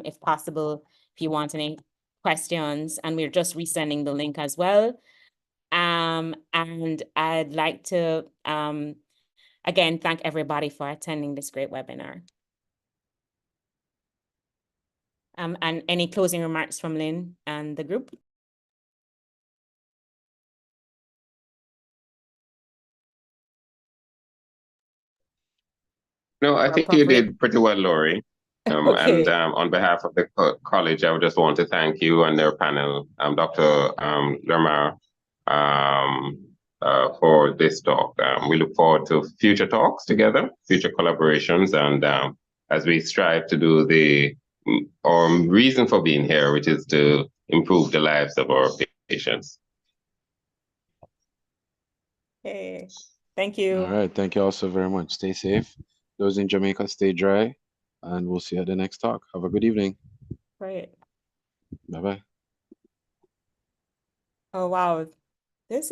[SPEAKER 1] if possible, if you want any questions, and we're just resending the link as well. And I'd like to, again, thank everybody for attending this great webinar. And any closing remarks from Lynn and the group?
[SPEAKER 4] No, I think you did pretty well, Laurie.
[SPEAKER 1] Okay.
[SPEAKER 4] And on behalf of the college, I would just want to thank you and their panel, Dr. Lerma, for this talk. We look forward to future talks together, future collaborations, and as we strive to do the reason for being here, which is to improve the lives of our patients.
[SPEAKER 1] Hey, thank you.
[SPEAKER 5] All right. Thank you all so very much. Stay safe. Those in Jamaica, stay dry. And we'll see you at the next talk. Have a good evening.
[SPEAKER 1] Great.
[SPEAKER 5] Bye-bye.
[SPEAKER 1] Oh, wow. Thank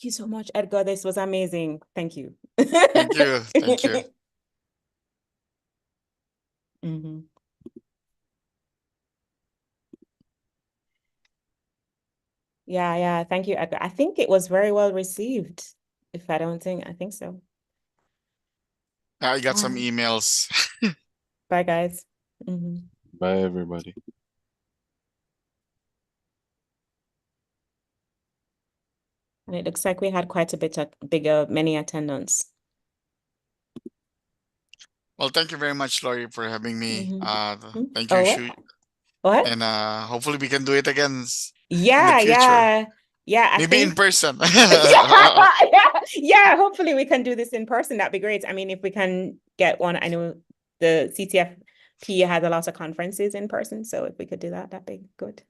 [SPEAKER 1] you so much, Edgar. This was amazing. Thank you.
[SPEAKER 2] Thank you. Thank you.
[SPEAKER 1] Mm-hmm. Yeah. Thank you, Edgar. I think it was very well received. I think so.
[SPEAKER 2] I got some emails.
[SPEAKER 1] Bye, guys. Mm-hmm.
[SPEAKER 5] Bye, everybody.
[SPEAKER 1] And it looks like we had quite a bit of many attendants.
[SPEAKER 2] Well, thank you very much, Laurie, for having me. Thank you,
[SPEAKER 1] Oh,
[SPEAKER 2] Shu.
[SPEAKER 1] what?
[SPEAKER 2] And hopefully we can do it again in
[SPEAKER 1] Yeah,
[SPEAKER 2] the future.
[SPEAKER 1] I
[SPEAKER 2] Maybe
[SPEAKER 1] think
[SPEAKER 2] in person.
[SPEAKER 1] yeah. Hopefully we can do this in person. That'd be great. I mean, if we can get one, I know the PA has a lot of conferences in person, so if we could do that, that'd be good.